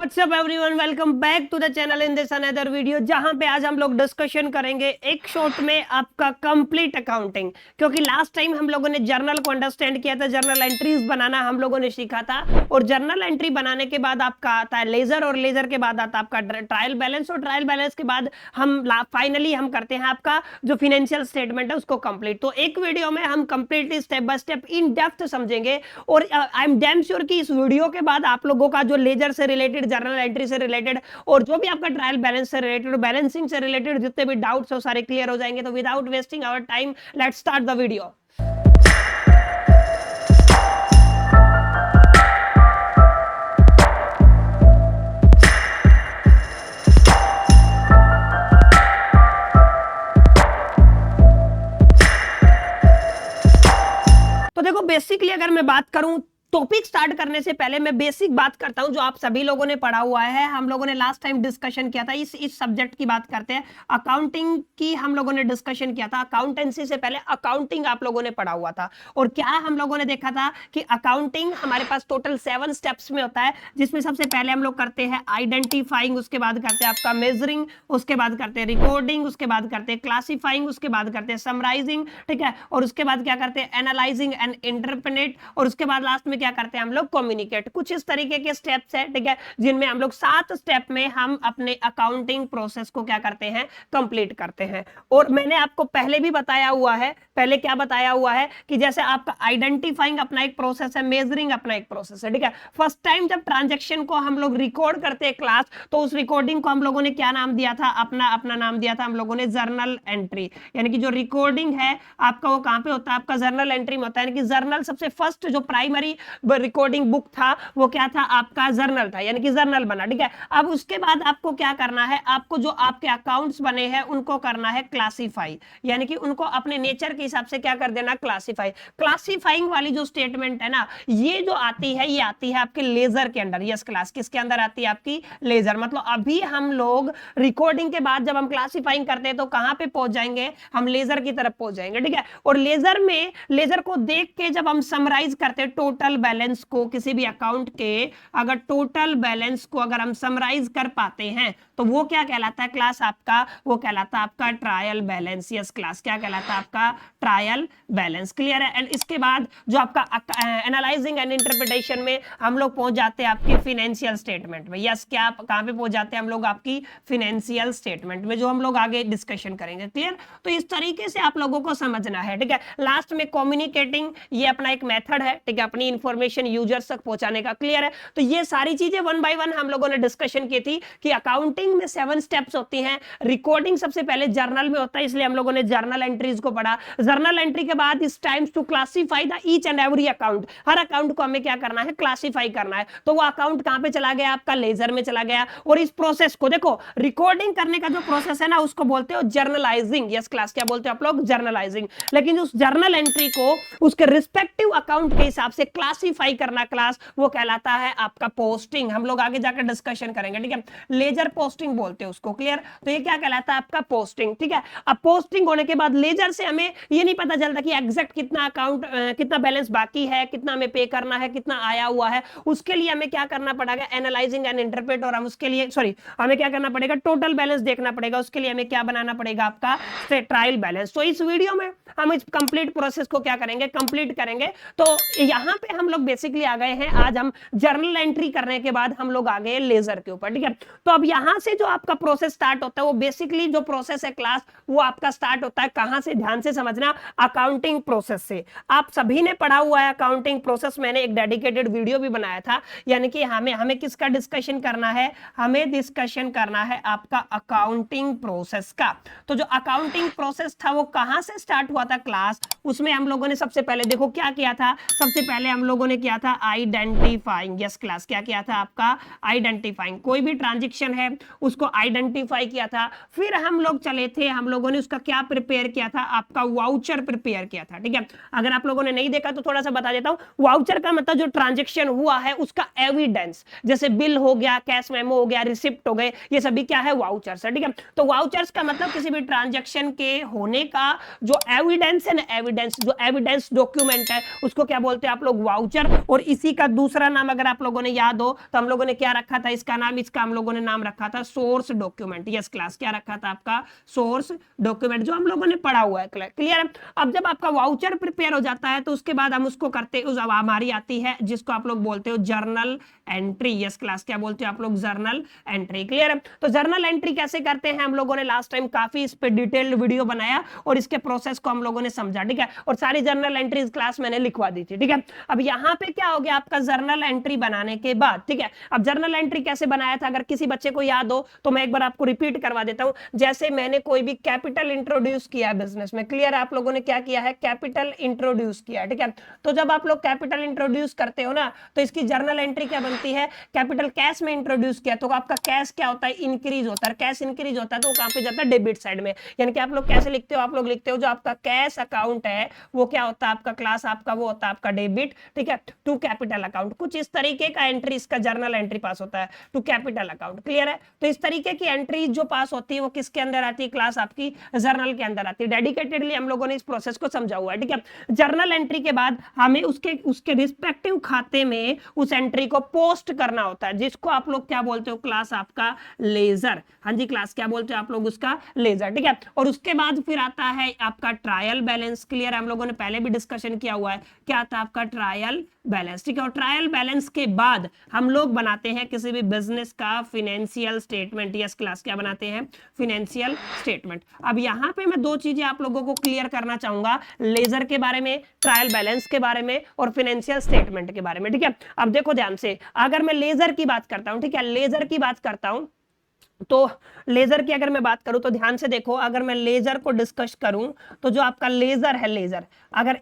WhatsApp everyone, welcome back to the channel in this another video, जहां पे आज हम लोग डिस्कशन करेंगे एक शॉट में आपका कंप्लीट अकाउंटिंग। क्योंकि लास्ट टाइम हम लोगों ने जर्नल को अंडरस्टैंड किया था, जर्नल एंट्रीज बनाना हम लोगों ने सीखा था, और जर्नल एंट्री बनाने के बाद आपका आता है लेजर, और लेजर के बाद आता है आपका ट्रायल बैलेंस, और ट्रायल बैलेंस के बाद हम फाइनली हम करते हैं आपका जो फाइनेंशियल स्टेटमेंट है उसको कंप्लीट। तो एक वीडियो में हम completely step by step in depth समझेंगे, और आई एम डैम श्योर कि इस वीडियो के बाद आप लोगों का जो लेजर से रिलेटेड, जर्नल एंट्री से रिलेटेड, और जो भी आपका ट्रायल बैलेंस से रिलेटेड, बैलेंसिंग से रिलेटेड जितने भी डाउट्स हो सारे क्लियर हो जाएंगे। तो without wasting our time, let's start the video. तो देखो, बेसिकली अगर मैं बात करूं, टॉपिक स्टार्ट करने से पहले मैं बेसिक बात करता हूं जो आप सभी लोगों ने पढ़ा हुआ है। हम लोगों ने लास्ट टाइम डिस्कशन किया था, इस सब्जेक्ट की बात करते हैं, अकाउंटिंग की हम लोगों ने डिस्कशन किया था। अकाउंटेंसी से पहले अकाउंटिंग आप लोगों ने पढ़ा हुआ था, और क्या हम लोगों ने देखा था कि अकाउंटिंग हमारे पास टोटल 7 स्टेप्स में होता है, जिसमें सबसे पहले हम लोग करते हैं आइडेंटिफाइंग, उसके बाद करते हैं आपका मेजरिंग, उसके बाद करते हैं रिकॉर्डिंग, उसके बाद करते हैं क्लासिफाइंग, उसके बाद करते हैं समराइजिंग, ठीक है, और उसके बाद क्या करते हैं एनालाइजिंग एंड इंटरप्रेट, और उसके बाद लास्ट में क्या करते हैं हम लोग कम्युनिकेट। कुछ इस तरीके के स्टेप्स है, ठीक है, जिनमें हम लोग 7 स्टेप में हम अपने अकाउंटिंग प्रोसेस को क्या करते हैं, कंप्लीट करते हैं। और मैंने आपको पहले भी बताया हुआ है, पहले क्या बताया हुआ है कि जैसे आपका आइडेंटिफाइंग अपना एक प्रोसेस है, मेजरिंग अपना एक प्रोसेस है, ठीक है। फर्स्ट टाइम जब ट्रांजैक्शन को हम लोग रिकॉर्ड करते हैं क्लास, तो उस रिकॉर्डिंग को हम लोगों ने क्या नाम दिया था, अपना नाम दिया था हम लोगों ने जर्नल एंट्री। यानी कि जो रिकॉर्डिंग है आपका वो कहां पे होता है, आपका जर्नल एंट्री में होता है। यानी कि जर्नल सबसे फर्स्ट जो प्राइमरी रिकॉर्डिंग बुक था वो क्या था, आपका जर्नल था, यानी कि जर्नल बना, ठीक है। अब उसके बाद आपको क्या करना है, आपको जो आपके अकाउंट्स बने हैं उनको करना है क्लासिफाई, यानी कि उनको अपने नेचर के हिसाब से क्या कर देना, क्लासिफाई। क्लासिफाइंग वाली जो स्टेटमेंट है ना, ये जो आती है, ये आती है आपके लेजर के अंदर। यस क्लास किसके अंदर आती है, आपकी लेजर। मतलब अभी हम लोग रिकॉर्डिंग के बाद जब हम क्लासिफाइंग करते हैं तो कहां पे पहुंच जाएंगे, हम लेजर की तरफ पहुंच जाएंगे, ठीक है। और लेजर में, लेजर को देख के जब हम समराइज करते हैं टोटल बैलेंस को, किसी भी अकाउंट के अगर टोटल बैलेंस को अगर हम समराइज कर पाते हैं तो वो क्या कहलाता है क्लास, आपका वो कहलाता है आपका ट्रायल बैलेंस। यस क्लास, क्या कहलाता है आपका ट्रायल बैलेंस। क्लियर है। एंड इसके बाद जो आपका एनालाइजिंग एंड इंटरप्रिटेशन में हम लोग पहुंच जाते हैं आपकी फाइनेंशियल स्टेटमेंट में। यस, क्या कहां पे पहुंच जाते हैं हम लोग, आपकी फाइनेंशियल स्टेटमेंट में, जो हम लोग आगे डिस्कशन करेंगे। क्लियर। तो इस तरीके से आप लोगों को समझना है, ठीक है। लास्ट में कम्युनिकेटिंग, ये अपना एक मेथड है, ठीक है, अपनी इंफॉर्मेशन यूजर्स तक पहुंचाने का। क्लियर है। तो ये सारी चीजें 1 बाय 1 हम लोगों ने डिस्कशन की थी कि अकाउंटिंग में 7 स्टेप्स होती हैं। रिकॉर्डिंग सबसे पहले जर्नल में होता है, इसलिए हम लोगों ने जर्नल एंट्रीज को पढ़ा। जर्नल एंट्री के बाद इस times to classify the each and every account, हर अकाउंट को हमें क्या करना है, क्लासिफाई करना है। तो वो अकाउंट कहां पे चला गया, आपका लेजर में चला गया। और इस प्रोसेस को देखो, रिकॉर्डिंग करने का जो प्रोसेस है ना, उसको बोलते हो जर्नलाइजिंग। यस क्लास, क्या बोलते हो आप लोग, जर्नलाइजिंग। लेकिन उस जर्नल एंट्री को उसके रिस्पेक्टिव अकाउंट के हिसाब से क्लासिफाई करना क्लास, वो कहलाता है आपका पोस्टिंग। हम लोग आगे जाकर डिस्कशन करेंगे, ठीक है। लेजर पोस्टिंग बोलते हैं उसको। क्लियर। तो ये क्या कहलाता है, आपका पोस्टिंग, ठीक है। अब पोस्टिंग होने के बाद लेजर से हमें ये नहीं पता चलता कि एग्जैक्ट कितना अकाउंट, कितना बैलेंस बाकी है, कितना हमें पे करना है, कितना आया हुआ है। उसके लिए हमें क्या करना पड़ेगा, एनालाइजिंग एंड इंटरप्रेट, और हम उसके लिए हमें क्या करना पड़ेगा, टोटल बैलेंस देखना पड़ेगा। उसके लिए हमें क्या बनाना पड़ेगा, आपका ट्रायल बैलेंस। तो इस वीडियो में हम इस कंप्लीट प्रोसेस को क्या करेंगे, कंप्लीट करेंगे। तो यहां पे हम लोग बेसिकली आ गए हैं, आज हम जर्नल एंट्री करने के बाद हम लोग आ गए लेजर के ऊपर, ठीक है। तो अब यहां से जो आपका प्रोसेस स्टार्ट होता है, वो बेसिकली जो प्रोसेस है क्लास, वो आपका स्टार्ट होता है कहां से, ध्यान से समझना, अकाउंटिंग प्रोसेस से। आप सभी ने पढ़ा हुआ है अकाउंटिंग प्रोसेस, मैंने एक डेडिकेटेड वीडियो भी बनाया था। यानी कि हमें किसका डिस्कशन करना है, हमें डिस्कशन करना है आपका अकाउंटिंग प्रोसेस का। तो जो अकाउंटिंग प्रोसेस था वो कहां से स्टार्ट हुआ था क्लास, उसमें हम लोगों ने सबसे पहले देखो क्या किया था, सबसे पहले हम लोगों ने किया था आइडेंटिफाइंग। यस क्लास, क्या किया था आपका, आइडेंटिफाइंग। कोई भी ट्रांजैक्शन है उसको आइडेंटिफाई किया था। फिर हम लोग चले थे, हम लोगों ने उसका क्या प्रिपेयर किया था, आपका वाउचर प्रिपेयर किया था, ठीक है। अगर आप लोगों ने नहीं देखा तो थोड़ा सा बता देता हूं। वाउचर का मतलब जो ट्रांजैक्शन हुआ है उसका एविडेंस, जैसे बिल हो गया, कैश मेमो हो गया, रिसिप्ट हो गए, ये सभी क्या है, वाउचर्स है, ठीक है। तो वाउचर्स का मतलब किसी भी ट्रांजैक्शन के होने का जो एविडेंस है ना, एविडेंस, जो एविडेंस डॉक्यूमेंट है उसको क्या बोलते हैं आप लोग, वाउचर, और इसी का दूसरा नाम अगर आप लोगों ने याद हो तो हम लोगों ने क्या रखा था इसका नाम, इसका हम लोगों ने नाम रखा था सोर्स डॉक्यूमेंट। यस क्लास, क्या रखा था आपका, सोर्स डॉक्यूमेंट, जो हम लोगों ने पढ़ा हुआ है। क्लियर है। अब जब आपका वाउचर प्रिपेयर हो जाता है तो उसके बाद हम उसको करते हैं, अब हमारी आती है जिसको आप लोग बोलते हो जर्नल एंट्री। यस क्लास, क्या बोलते हो आप लोग, जर्नल एंट्री। क्लियर है। तो जर्नल एंट्री कैसे करते हैं हम लोगों ने लास्ट टाइम काफी इस पे डिटेल्ड वीडियो बनाया और इसके प्रोसेस को हम लोगों ने समझा, ठीक है, और सारी जर्नल एंट्रीज क्लास मैंने लिखवा दी थी, ठीक है। अब यहाँ पे क्या हो गया आपका जर्नल एंट्री बनाने के बाद, ठीक है, अब जर्नल एंट्री कैसे बनाया था अगर किसी बच्चे को याद हो तो मैं एक बार आपको रिपीट करवा देता हूं। जैसे मैंने कोई भी कैपिटल इंट्रोड्यूस किया है बिजनेस में, क्लियर है, आप लोगों ने क्या किया है, कैपिटल इंट्रोड्यूस किया, ठीक है। तो जब आप लोग कैपिटल इंट्रोड्यूस करते हो ना तो इसकी जर्नल एंट्री क्या बनती है, कैपिटल कैश में इंट्रोड्यूस किया तो आपका कैश क्या होता है, इंक्रीज होता है। कैश इंक्रीज होता है तो कहां पे जाता है, डेबिट साइड में। यानी कि आप लोग कैसे लिखते हो, आप लोग लिखते हो जो आपका कैश अकाउंट है वो क्या होता है आपका क्लास, आपका वो होता है आपका डेबिट, ठीक है, टू कैपिटल अकाउंट। कुछ इस तरीके का एंट्री इसका जर्नल एंट्री पास होता है टू कैपिटल अकाउंट। क्लियर है। तो इस तरीके की एंट्री जो पास होती है वो किसके अंदर आती है, क्लास आपकी जर्नल के अंदर आती है। डेडिकेटेडली हम लोगों ने इस प्रोसेस को समझा हुआ है, ठीक है। जर्नल एंट्री के बाद हमें उसके रिस्पेक्टिव खाते में उस एंट्री को पोस्ट करना होता है, जिसको आप लोग क्या बोलते हो क्लास, आपका लेजर। हाँ जी क्लास, क्या बोलते हो आप लोग, उसका लेजर, ठीक है। और उसके बाद फिर आता है आपका ट्रायल बैलेंस। क्लियर, हम लोगों ने पहले भी डिस्कशन किया हुआ है, क्या आता है आपका ट्रायल बैलेंस, ठीक है। और ट्रायल बैलेंस के बाद हम लोग बनाते हैं किसी भी बिजनेस का फिनेंशियल स्टेटमेंट। यस क्लास, क्या बनाते हैं, फिनेंशियल स्टेटमेंट। अब यहाँ पे मैं दो चीजें आप लोगों को क्लियर करना चाहूंगा, लेजर के बारे में, ट्रायल बैलेंस के बारे में और फिनेंशियल स्टेटमेंट के बारे में, ठीक है। अब देखो ध्यान से, अगर मैं लेजर की बात करता हूं, ठीक है, लेजर की बात करता हूं तो लेजर की अगर मैं बात करूं तो ध्यान से देखो, अगर मैं लेजर को डिस्कस करूं तो जो आपका लेजर है, लेजर अगर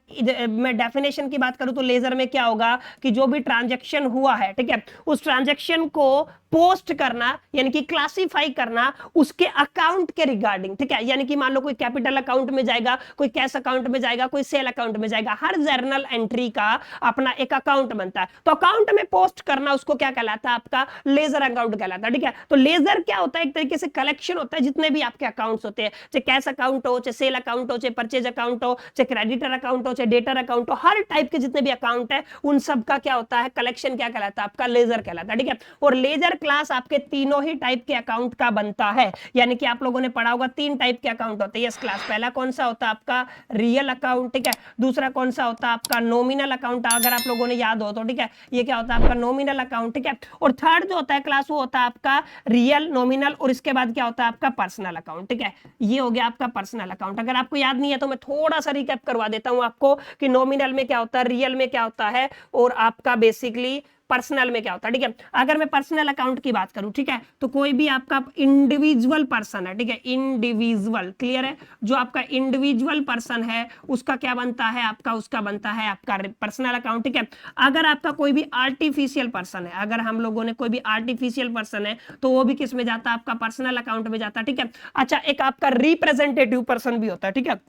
मैं डेफिनेशन की बात करूं तो लेजर में क्या होगा कि जो भी ट्रांजैक्शन हुआ है, ठीक है, उस ट्रांजैक्शन को पोस्ट करना यानी कि क्लासिफाई करना उसके अकाउंट के रिगार्डिंग, ठीक है। यानी कि मान लो कोई कैपिटल अकाउंट में जाएगा, कोई कैश अकाउंट में जाएगा, कोई सेल अकाउंट में जाएगा, हर जर्नल एंट्री का अपना एक अकाउंट बनता है, तो अकाउंट में पोस्ट करना उसको क्या कहलाता है, आपका लेजर अकाउंट कहलाता है, ठीक है। तो लेजर क्या होता है, एक तरीके से कलेक्शन होता है जितने भी आपके अकाउंट्स होते हैं, चाहे कैश अकाउंट हो, चाहे सेल अकाउंट हो, चाहे परचेज अकाउंट हो, चाहे क्रेडिटर अकाउंट हो, चाहे डेटर अकाउंट हो, हर टाइप के जितने भी अकाउंट है उन सब का क्या होता है, कलेक्शन क्या कहलाता है, आपका लेजर कहलाता है, ठीक है। और लेजर क्लास आपके तीनों ही टाइप के अकाउंट का बनता है, यानी कि आप लोगों ने पढ़ा होगा तीन टाइप के अकाउंट होते हैं। यस क्लास, पहला कौन सा होता है आपका रियल अकाउंट, ठीक है, दूसरा कौन सा होता है आपका नॉमिनल अकाउंट, अगर आप लोगों ने याद हो तो, ठीक है, ये क्या होता है आपका नॉमिनल अकाउंट, ठीक है। और थर्ड जो होता है क्लास वो होता है आपका रियल, नॉमिनल और इसके बाद क्या होता है आपका पर्सनल अकाउंट, ठीक है। ये हो गया आपका पर्सनल अकाउंट। अगर आपको याद नहीं है तो मैं थोड़ा सा रिकैप करवा देता हूं आपको कि नॉमिनल में क्या होता है, रियल में क्या होता है और आपका बेसिकली पर्सनल में क्या होता है, ठीक है। अगर मैं पर्सनल अकाउंट की बात करूं, ठीक है, तो कोई भी आपका इंडिविजुअल पर्सन है, ठीक है, इंडिविजुअल, क्लियर है, जो आपका इंडिविजुअल पर्सन है उसका क्या बनता है, आपका उसका बनता है आपका पर्सनल अकाउंट, ठीक है। अगर आपका कोई भी आर्टिफिशियल पर्सन है, अगर हम लोगों ने कोई भी आर्टिफिशियल पर्सन है तो वो भी किस में जाता है, आपका पर्सनल अकाउंट में जाता है, ठीक है। अच्छा, एक आपका रिप्रेजेंटेटिव पर्सन भी होता है, ठीक है,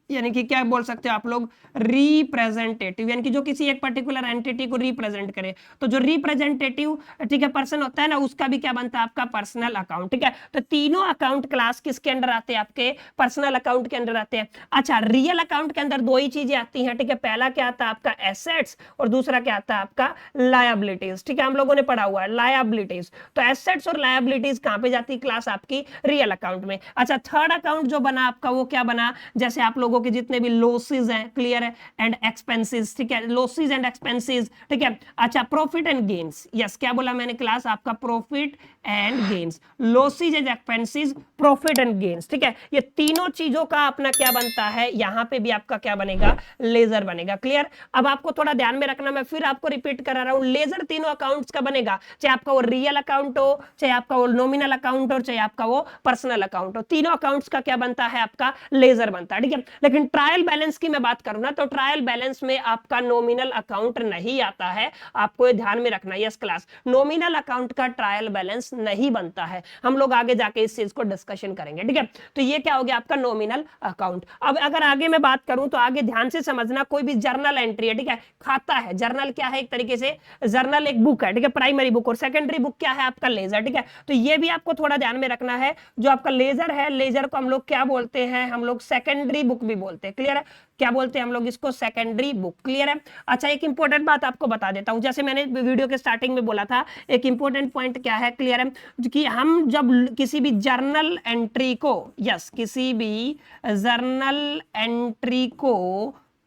यानी कि क्या बोल सकते हो आप लोग, रिप्रेजेंटेटिव, यानी कि जो किसी एक पर्टिकुलर एंटिटी को रिप्रेजेंट करे, तो जो रिप्रेजेंटेटिव, ठीक है, पर्सन होता है ना, उसका भी क्या बनता है, आपका पर्सनल अकाउंट, ठीक है। तो तीनों अकाउंट क्लास किसके अंदर आते हैं, आपके पर्सनल अकाउंट के अंदर आते हैं। अच्छा, रियल अकाउंट के अंदर दो ही चीजें आती हैं, ठीक है, पहला क्या आता है आपका एसेट्स और दूसरा क्या आता है आपका लायबिलिटीज, ठीक है, हम लोगों ने पढ़ा हुआ है लायबिलिटीज। तो एसेट्स और लायबिलिटीज कहां पे जाती है, क्लास आपकी रियल अकाउंट में। अच्छा, थर्ड अकाउंट जो बना आपका वो क्या बना, जैसे आप लोगों के जितने भी लॉसेस हैं, क्लियर है, एंड एक्सपेंसेस, ठीक है, लॉसेस एंड एक्सपेंसेस, ठीक है। अच्छा, प्रॉफिट एंड गेन्स, यस, क्या बोला मैंने क्लास, आपका profit and gains, losses and expenses, profit and gains, ठीक है। ये तीनों चीजों का अपना क्या बनता है, यहां पे भी आपका क्या बनेगा, लेजर बनेगा, क्लियर। अब आपको थोड़ा ध्यान में रखना, मैं फिर आपको रिपीट करा रहा हूं, लेजर तीनों अकाउंट्स का बनेगा, चाहे आपका वो रियल अकाउंट हो, चाहे आपका वो नॉमिनल अकाउंट हो, चाहे आपका वो पर्सनल अकाउंट हो, तीनों अकाउंट्स का क्या बनता है, आपका लेजर बनता है, ठीक है। लेकिन ट्रायल बैलेंस की मैं बात करूं ना तो ट्रायल बैलेंस में आपका नॉमिनल अकाउंट नहीं आता है, आपको ये ध्यान में रखना। यस क्लास, नॉमिनल अकाउंट का ट्रायल बैलेंस नहीं बनता है, हम लोग आगे जाके इस चीज को डिस्कशन करेंगे, ठीक है। तो ये क्या हो गया आपका नॉमिनल अकाउंट। अब अगर आगे मैं बात करूं तो आगे ध्यान से समझना, कोई भी जर्नल एंट्री है, ठीक है, खाता है, जर्नल क्या है, एक तरीके से जर्नल एक बुक है, ठीक है, प्राइमरी बुक, और सेकेंडरी बुक क्या है, आपका लेजर, ठीक है। तो ये भी आपको थोड़ा ध्यान में रखना है, जो आपका लेजर है, लेजर को हम लोग क्या बोलते हैं, हम लोग सेकेंडरी बुक भी बोलते हैं। क्लियर है? क्या बोलते हैं हम लोग इसको? Secondary book. क्लियर है? अच्छा, एक इंपॉर्टेंट बात आपको बता देता हूं, जैसे मैंने वीडियो के स्टार्टिंग में बोला था, एक इंपॉर्टेंट पॉइंट क्या है? क्लियर है कि हम जब किसी भी जर्नल एंट्री को, यस, किसी भी जर्नल एंट्री को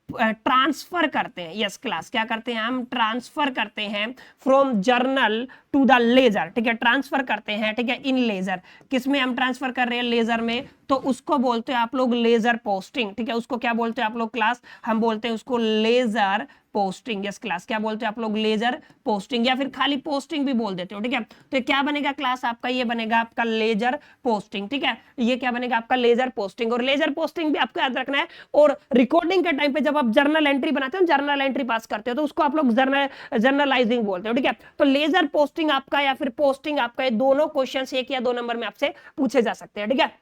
ट्रांसफर करते हैं, यस क्लास, क्या करते हैं? हम ट्रांसफर करते हैं from journal to the ledger. ठीक है, ट्रांसफर करते हैं, ठीक है, इन लेजर। किसमें हम ट्रांसफर कर रहे हैं? लेजर में। तो उसको बोलते हैं आप लोग लेजर पोस्टिंग। ठीक है, उसको क्या बोलते हैं आप लोग क्लास? हम बोलते हैं उसको लेजर पोस्टिंग। यस क्लास, क्या बोलते हैं आप लोग? लेजर पोस्टिंग, या फिर खाली पोस्टिंग भी बोल देते हो। ठीक है, तो क्या बनेगा क्लास आपका? ये बनेगा आपका लेजर पोस्टिंग। ठीक है, ये क्या बनेगा आपका? Ledger posting. और लेजर पोस्टिंग भी आपको याद रखना है। और रिकॉर्डिंग के टाइम पे जब आप जर्नल एंट्री बनाते हो, जर्नल एंट्री पास करते हो, तो उसको आप लोग जर्नलाइजिंग बोलते हो। ठीक है, तो लेजर पोस्टिंग आपका या फिर पोस्टिंग आपका, ये दोनों क्वेश्चन 1 या 2 नंबर में आपसे पूछे जा सकते हैं। ठीक है,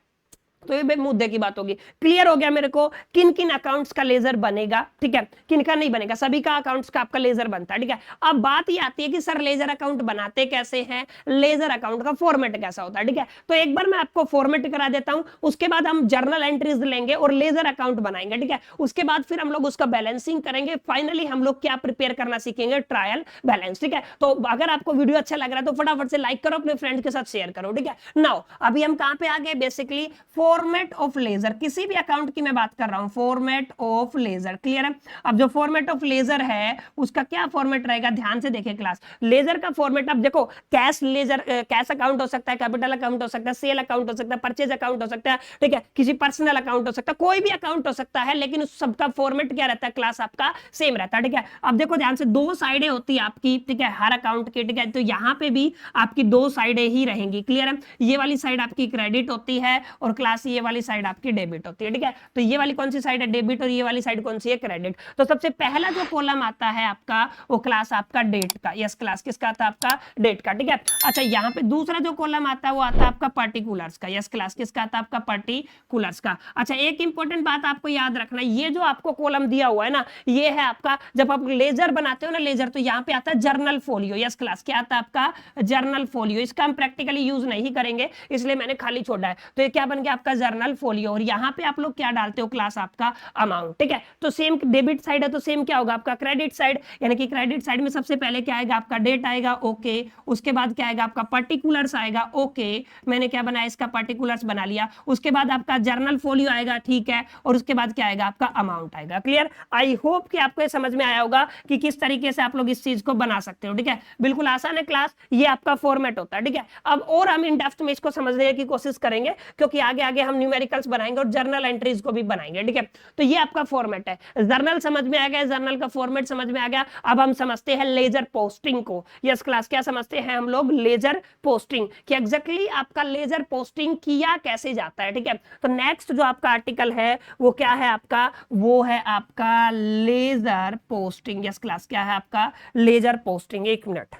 तो ये मुद्दे की बात होगी। क्लियर हो गया मेरे को किन किन अकाउंट्स का लेजर बनेगा? ठीक है, किन का नहीं बनेगा? सभी का अकाउंट्स का आपका लेजर बनता है। ठीक है, अब बात ये आती है कि सर लेजर अकाउंट बनाते कैसे हैं, लेजर अकाउंट का फॉर्मेट कैसा होता है? ठीक है, तो एक बार मैं आपको फॉर्मेट करा देता हूं, उसके बाद हम जर्नल एंट्रीज लेंगे और लेजर अकाउंट बनाएंगे। ठीक है, उसके बाद फिर हम लोग उसका बैलेंसिंग करेंगे। फाइनली हम लोग क्या प्रिपेयर करना सीखेंगे? Trial balance. ठीक है, तो अगर आपको वीडियो अच्छा लग रहा है तो फटाफट से लाइक करो, अपने फ्रेंड्स के साथ शेयर करो। ठीक है, नाउ अभी हम कहां पे आ गए? Basically format of ledger. किसी भी अकाउंट की मैं बात कर रहा हूं, फॉर्मेट ऑफ लेजर। क्लियर है? अब जो फॉर्मेट ऑफ लेजर है उसका क्या फॉर्मेट रहेगा? ध्यान से देखिए क्लास, लेजर का फॉर्मेट। अब देखो, कैश लेजर, कैश अकाउंट हो सकता है, कैपिटल अकाउंट हो सकता है, सेल अकाउंट हो सकता है, परचेज अकाउंट हो सकता है। ठीक है, किसी पर्सनल अकाउंट हो सकता है, कोई भी अकाउंट हो सकता है, लेकिन उस सबका फॉर्मेट क्या रहता है क्लास? आपका सेम रहता है। ठीक है, अब देखो ध्यान से, दो साइडें होती है आपकी। ठीक है, हर अकाउंट की। ठीक है, तो यहां पे भी आपकी दो साइडें ही रहेंगी। क्लियर है? ये वाली साइड आपकी क्रेडिट होती है और क्लास ये वाली साइड आपकी डेबिट होती है। ठीक है, तो ये वाली कौन सी साइड है? डेबिट। और ये वाली साइड कौन सी है? क्रेडिट। तो सबसे पहला जो कॉलम आता है आपका, वो क्लास आपका डेट का। यस क्लास, किसका आता है? आपका डेट का। ठीक है, अच्छा, यहाँ पे दूसरा जो कॉलम आता है वो आता है आपका पर्टिकुलर्स का। यस क्लास, किसका आता है? आपका पर्टिकुलर्स का। अच्छा, एक इंपॉर्टेंट बात आपको याद रखना, ये जो आपको कॉलम दिया हुआ है ना, ये है आपका, जब आप लेजर बनाते हो ना, लेजर, तो यहाँ पे आता है जर्नल फोलियो। यस क्लास, क्या आता है आपका? Journal folio. इसका हम प्रैक्टिकली यूज नहीं करेंगे, इसलिए मैंने खाली छोड़ा है। तो ये क्या बन गया आपका? Journal folio. और यहाँ पे आप लोग क्या डालते हो क्लास? आपका अमाउंट। ठीक है, तो सेम डेबिट साइड है तो सेम क्या होगा? आपका क्रेडिट साइड। यानी कि क्रेडिट साइड में सबसे पहले क्या आएगा? आपका डेट आएगा। ओके, उसके बाद क्या आएगा? आपका पर्टिकुलर्स आएगा। ओके, मैंने क्या बनाया? इसका पर्टिकुलर्स बना लिया। उसके बाद आपका जर्नल फोलियो आएगा। ठीक है, और उसके बाद क्या आएगा? आपका अमाउंट आएगा। क्लियर? आई होप कि आपको समझ में आया होगा कि किस तरीके से आप लोग इस चीज को बना सकते हो। ठीक है, बिल्कुल आसान है क्लास, ये आपका फॉर्मेट होता है। ठीक है, अब और हम इन डेप्थ में इसको समझने की कोशिश करेंगे, क्योंकि आगे आगे हम न्यूमेरिकल्स बनाएंगे और जर्नल एंट्रीज को भी बनाएंगे। ठीक है, तो ये आपका फॉर्मेट है। जर्नल समझ में आ गया, जर्नल का फॉर्मेट समझ में आ गया। अब हम समझते हैं लेजर पोस्टिंग को। यस क्लास, क्या समझते हैं हम लोग? लेजर पोस्टिंग, कि एग्जैक्टली आपका लेजर पोस्टिंग किया कैसे जाता है। ठीक है, तो नेक्स्ट जो आपका आर्टिकल है वो क्या है आपका? वो है आपका लेजर पोस्टिंग। यस क्लास, क्या है आपका? Ledger posting. एक मिनट,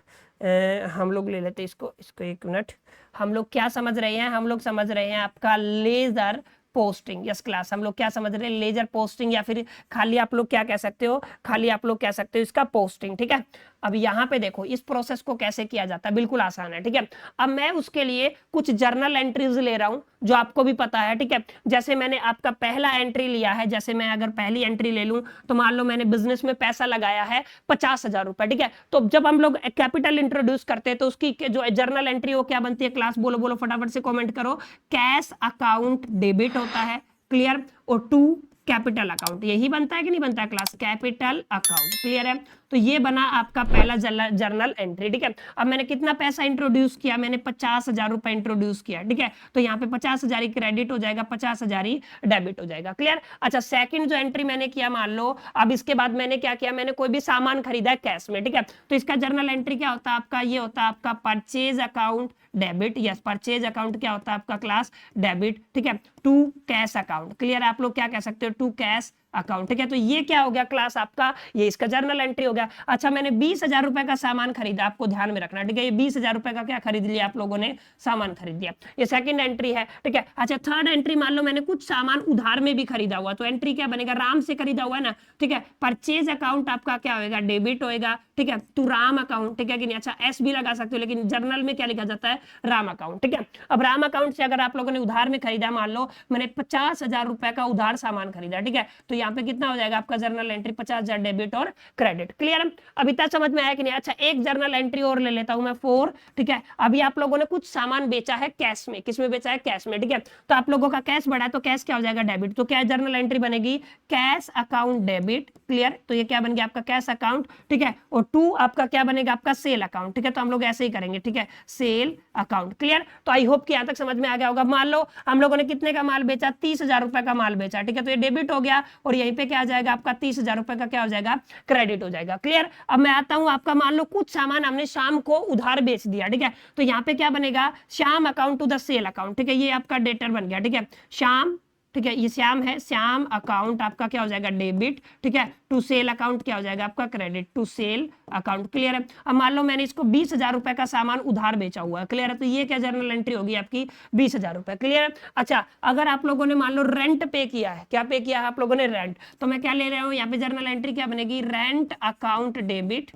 हम लोग ले लेते इसको एक मिनट। हम लोग क्या समझ रहे हैं? हम लोग समझ रहे हैं आपका लेजर पोस्टिंग। यस क्लास, हम लोग क्या समझ रहे हैं? लेजर पोस्टिंग, या फिर खाली आप लोग क्या कह सकते हो? खाली आप लोग कह सकते हो इसका पोस्टिंग। ठीक है, अब यहाँ पे देखो इस प्रोसेस को कैसे किया जाता है, बिल्कुल आसान है। ठीक है, अब मैं उसके लिए कुछ जर्नल एंट्रीज ले रहा हूं जो आपको भी पता है। ठीक है, जैसे मैंने आपका पहला एंट्री लिया है, जैसे मैं अगर पहली एंट्री ले लूं तो मान लो मैंने बिजनेस में पैसा लगाया है 50,000 रुपए। ठीक है, तो जब हम लोग कैपिटल इंट्रोड्यूस करते हैं तो उसकी जो जर्नल एंट्री वो क्या बनती है क्लास? बोलो बोलो फटाफट से कॉमेंट करो। कैश अकाउंट डेबिट होता है। क्लियर? और टू कैपिटल अकाउंट, यही बनता है कि नहीं बनता है क्लास? Capital account. क्लियर है? तो ये बना आपका पहला जर्नल एंट्री। ठीक है, अब मैंने कितना पैसा इंट्रोड्यूस किया? मैंने 50,000 रुपए इंट्रोड्यूस किया। ठीक है, तो यहाँ पे 50,000 क्रेडिट हो जाएगा, 50,000 डेबिट हो जाएगा। क्लियर? अच्छा, सेकंड जो एंट्री मैंने किया, मान लो अब इसके बाद मैंने क्या किया? मैंने कोई भी सामान खरीदा है कैश में। ठीक है, तो इसका जर्नल एंट्री क्या होता है आपका? ये होता है आपका purchase account debit. Yes, purchase account क्या होता है आपका क्लास? डेबिट। ठीक है, टू कैश अकाउंट। क्लियर? आप लोग क्या कह सकते हो? टू कैश अकाउंट, ठीक है। तो ये क्या हो गया क्लास आपका, ये इसका जर्नल एंट्री हो गया। अच्छा, मैंने 20,000 रुपए का सामान खरीदा, आपको ध्यान में रखना, ठीक है। ये 20,000 रुपए का क्या खरीद लिया आप लोगों ने, सामान खरीद लिया, ये सेकंड एंट्री है, ठीक है। अच्छा, थर्ड एंट्री, मान लो मैंने कुछ सामान उधार में भी खरीदा हुआ, तो एंट्री क्या बनेगा, राम से खरीदा हुआ है ना, ठीक है। परचेज अकाउंट आपका क्या होगा, डेबिट होएगा, ठीक है, टू राम अकाउंट, ठीक है कि नहीं। अच्छा, एस भी लगा सकते हो, लेकिन जर्नल में क्या लिखा जाता है, राम अकाउंट, ठीक है। अब राम अकाउंट से अगर आप लोगों ने उधार में खरीदा, मान लो मैंने 50,000 रुपए का उधार सामान खरीदा, ठीक है, तो यहाँ पे कितना हो जाएगा आपका जर्नल एंट्री, 50,000 डेबिट और क्रेडिट। क्लियर है, अभी तक समझ में आया कि नहीं। अच्छा, एक जर्नल एंट्री और ले लेता हूं मैं 4, ठीक है। अभी आप लोगों ने कुछ सामान बेचा है कैश में, किसमें बेचा है, कैश में, ठीक है। तो आप लोगों का कैश बढ़ा है, तो कैश क्या हो जाएगा, डेबिट। तो क्या जर्नल एंट्री बनेगी, कैश अकाउंट डेबिट। क्लियर, तो ये क्या बन गया आपका कैश अकाउंट, ठीक है। और 2 आपका क्या बनेगा, आपका सेल अकाउंट, ठीक है। तो हम लोग ऐसे ही करेंगे, ठीक है, सेल अकाउंट। क्लियर, तो आई होप कि यहां तक समझ में आ गया होगा। मान लो हम लोगों ने कितने का माल बेचा, 30,000 रुपए का माल बेचा, ठीक है। तो ये डेबिट हो गया, और यहीं पे क्या आ जाएगा आपका 30,000 रुपए का क्या हो जाएगा, क्रेडिट हो जाएगा। क्लियर, अब मैं आता हूं, आपका मान लो कुछ सामान हमने शाम को उधार बेच दिया, ठीक है। तो यहाँ पे क्या बनेगा, Shyam account to the sale account, ठीक है। ये आपका डेटर बन गया, ठीक है, श्याम, ठीक है, ये श्याम है, श्याम अकाउंट आपका क्या हो जाएगा, डेबिट, ठीक है, टू सेल अकाउंट क्या हो जाएगा आपका, credit, to sale account. Clear है, अब मान लो मैंने इसको 20,000 रुपए का सामान उधार बेचा हुआ है। क्लियर है, तो ये क्या जर्नल एंट्री होगी आपकी, 20,000 रुपए। क्लियर है। अच्छा, अगर आप लोगों ने मान लो रेंट पे किया है, क्या पे किया है आप लोगों ने, रेंट, तो मैं क्या ले रहा हूं यहाँ पे, जर्नल एंट्री क्या बनेगी, रेंट अकाउंट डेबिट,